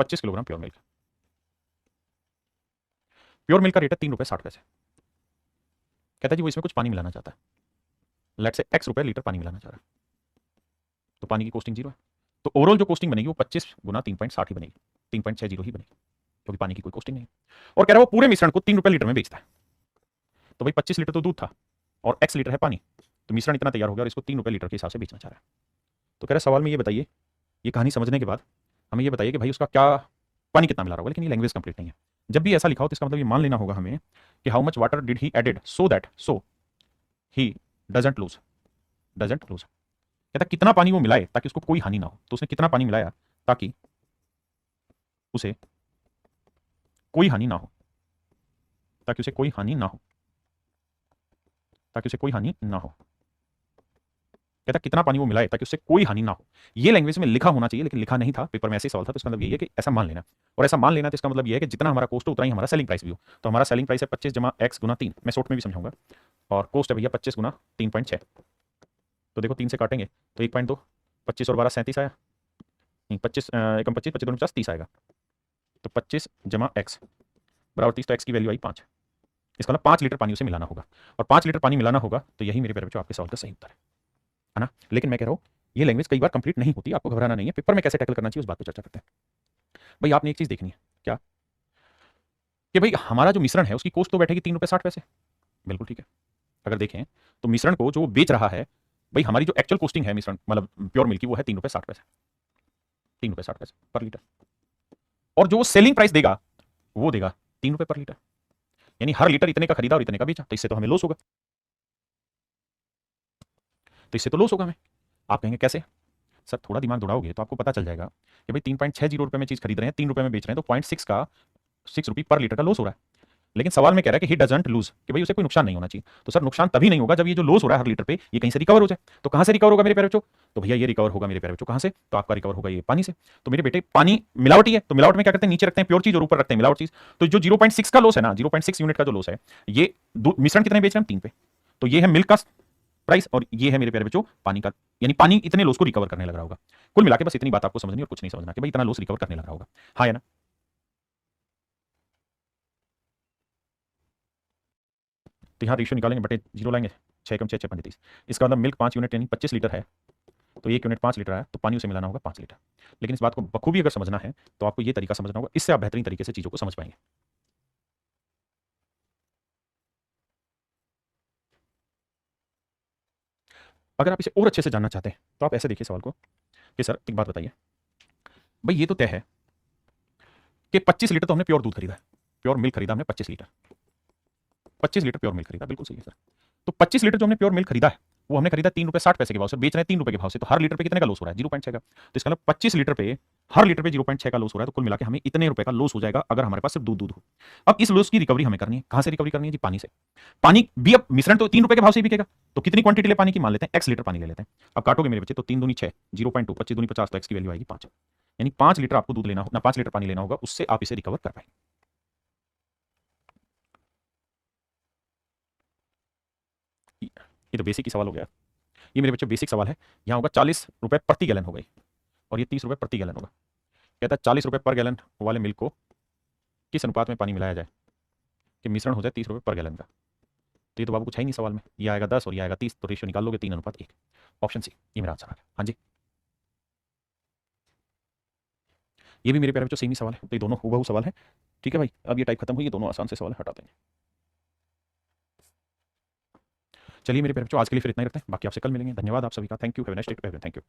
25 kilogram pure milk, pure milk का रेट है ₹3.60। कहता है जी वो इसमें कुछ पानी मिलाना चाहता है, लेट से x रुपए लीटर पानी मिलाना चाह रहा है, तो पानी की कॉस्टिंग 0 है, तो ओवरऑल जो कॉस्टिंग बनेगी वो 25 गुना 3.60 ही बनेगी, 3.60 ही बनेगी, क्योंकि पानी की कोई कॉस्टिंग नहीं है। और कह रहा है वो पूरे मिश्रण को 3 रुपए लीटर में बेचता है, तो भाई 25 लीटर तो दूध था और x लीटर है पानी, तो मिश्रण इतना तैयार हो गया और इसको 3 रुपए लीटर के हिसाब से बेचना चाह रहा है। तो कह रहा है सवाल में ये बताइए, ये कहानी समझने के बाद हमें ये बताइए कि भाई उसका क्या पानी कितना मिला रहा होगा, लेकिन ये लैंग्वेज कंप्लीट नहीं है। जब भी ऐसा लिखा हो तो इसका मतलब ये मान लेना होगा हमें कि how much water did he added so he doesn't lose, कहता कितना पानी वो मिलाए ताकि उसको कोई हानि ना हो, तो उसने कितना पानी मिलाया ताकि उसे कोई हानि ना हो, ताकि उसे कोई हानि ना हो, ताकि उसे कोई हानि ना हो। कहता कितना पानी वो मिलाए ताकि उससे कोई हानि ना हो। ये लैंग्वेज में लिखा होना चाहिए, लेकिन लिखा नहीं था, पेपर में ऐसे ही सवाल था। तो इसका मतलब यही है कि ऐसा मान लेना, और ऐसा मान लेना तो इसका मतलब ये है कि जितना हमारा कॉस्ट हो उतना ही हमारा सेलिंग प्राइस भी हो। तो हमारा सेलिंग प्राइस है 25 जमा एक्स गुना 3, मैं शॉर्ट में भी समझाऊंगा, और कॉस्ट है भैया 25 गुना 3.6। तो देखो 3 से काटेंगे तो 1.2, 25 और 12 37 आया, नहीं 25 एकम 25, 25 2 50 30 आएगा। तो 25 जमा एक्स बराबर 30, तो एक्स की वैल्यू आई 5। इसका मतलब 5 लीटर पानी उसे मिलाना होगा, और 5 लीटर पानी मिलाना होगा। तो यही मेरे प्यारे बच्चों आपके सवाल का सही उत्तर है ना। लेकिन मैं कह रहा हूँ ये लैंग्वेज कई बार कंप्लीट नहीं होती, आपको घबराना नहीं है। पेपर में कैसे टैकल करना चाहिए उस बात पर चर्चा करते हैं। भाई आपने एक चीज देखनी है, क्या कि भाई हमारा जो मिश्रण है उसकी कॉस्ट तो बैठेगी 3 रुपये 60 पैसे। बिल्कुल ठीक है। अगर देखें तो मिश्रण को जो वो बेच रहा है, भाई हमारी जो एक्चुअल कॉस्टिंग है मिश्रण मतलब प्योर मिल्क की, वो है 3 रुपये 60 पैसे, 3 रुपये 60 पैसे पर लीटर। और जो सेलिंग प्राइस देगा वो देगा 3 रुपये पर लीटर, यानी हर लीटर इतने का खरीदा और इतने का बेचा। तो इससे तो हमें लॉस होगा, तो इससे तो लॉस होगा हमें। आप कहेंगे कैसे? सर थोड़ा दिमाग दौड़ाओगे तो आपको पता चल जाएगा कि भाई 3.60 रुपये में चीज खरीद रहे हैं, 3 रुपये में बेच रहे हैं, तो 0.6 रुपये पर लीटर का लॉस हो रहा है। लेकिन सवाल में कह रहा है कि ही डजंट लूज, कि भाई उसे कोई नुकसान नहीं होना चाहिए। तो सर नुकसान तभी नहीं होगा जब ये जो लॉस हो रहा है हर लीटर पे ये कहीं से रिकवर हो जाए। तो कहां से रिकवर होगा मेरे प्यारे बच्चों? तो भैया ये रिकवर होगा मेरे प्यारे बच्चों कहां से? तो आपका रिकवर होगा ये पानी से। तो मेरे बेटे पानी मिलावटी है, तो मिलावट में क्या करते हैं, नीचे रखते हैं प्योर चीज और ऊपर रखते हैं मिलावट चीज। तो जो 0.6 का लॉस है ना, 0.6 यूनिट का जो लॉस है, ये मिश्रण कितने बेच रहे हैं? 3 पे। तो ये है मिल्क का प्राइस, और ये है मेरे प्यारे बच्चों पानी का, यानी पानी इतने लॉस को रिकवर करने लग रहा होगा। कुल मिला के बस इतनी बात आपको समझनी और कुछ नहीं समझना कि भाई इतना लॉस रिकवर करने लग रहा होगा। हाँ है ना। तो यहाँ रेशियो निकालेंगे, बटे 0 लाएंगे, 6 कम 6 6 35। इसका मतलब मिल्क 5 यूनिट यानी 25 लीटर है, तो 1 यूनिट 5 लीटर आया, तो पानी उसे मिलाना होगा 5 लीटर। लेकिन इस बात को बखूबी अगर समझना है तो आपको ये तरीका समझना होगा, इससे आप बेहतरीन तरीके से चीज़ों को समझ पाएंगे। अगर आप इसे और अच्छे से जानना चाहते हैं तो आप ऐसे देखिए सवाल को कि सर एक बात बताइए, भाई ये तो तय है कि 25 लीटर तो हमने प्योर दूध खरीदा है, प्योर मिल्क खरीदा हमने 25 लीटर, 25 लीटर प्योर मिल्क खरीदा, बिल्कुल सही है सर। तो 25 लीटर जो हमने प्योर मिल्क खरीदा है वो हमने खरीदा 3 रुपये 60 पैसे के भाव से, बेच रहे हैं 3 रुपये के भाव से। तो हर लीटर पे कितने का लॉस हो रहा है? 0.6 का। तो इसका मतलब 25 लीटर पे हर लीटर पे 0.6 का लॉस हो रहा है। तो कुल मिला के हमें इतने रुपए का लॉस हो जाएगा अगर हमारे पास सिर्फ दूध हो। अब इस लॉस की रिकवरी हमें करनी है, कहां से रिकवरी करनी है जी? पानी से। पानी भी अब मिश्रण तो 3 रुपए के भाव से ही बिकेगा, तो कितनी क्वांटिटी ले पानी की? मान लेते हैं x लीटर पानी ले लेते हैं। अब काटोगे मेरे बच्चे तो 3 दूनी 6, 0.2, 25 दूनी 50, तो x की वैल्यू आएगी 5, यानी 5 लीटर आपको दूध लेना होगा ना, 5 लीटर पानी लेना होगा, उससे आप इसे रिकवर कर पाएंगे। ये तो बेसिक ही सवाल हो गया, ये मेरे बच्चे बेसिक सवाल है। यहाँ होगा 40 रुपए प्रति गैलन हो गई, और ये 30 रुपए प्रति गैलन होगा। कहता है 40 रुपए पर गैलन वाले मिल्क को किस अनुपात में पानी मिलाया जाए कि मिश्रण हो जाए 30 रुपए पर गैलन का? तो ये तो बाबू कुछ है ही नहीं सवाल में, ये आएगा 10 और ये आएगा 30, तो रेशियो निकाल लोगे 3:1। ऑप्शन सी ये मेरा आंसर आ गया। हाँ जी, ये भी मेरे प्यारे बच्चों सेम ही सवाल है, तो ये दोनों हूबहू सवाल है। ठीक है भाई, अब ये टाइप खत्म हुई, ये दोनों आसान से सवाल हटा देंगे। चलिए मेरे प्यारे बच्चों आज के लिए फिर इतना ही रखते हैं, बाकी आपसे कल मिलेंगे। धन्यवाद आप सभी का, thank you, have a nice day to everyone, thank you.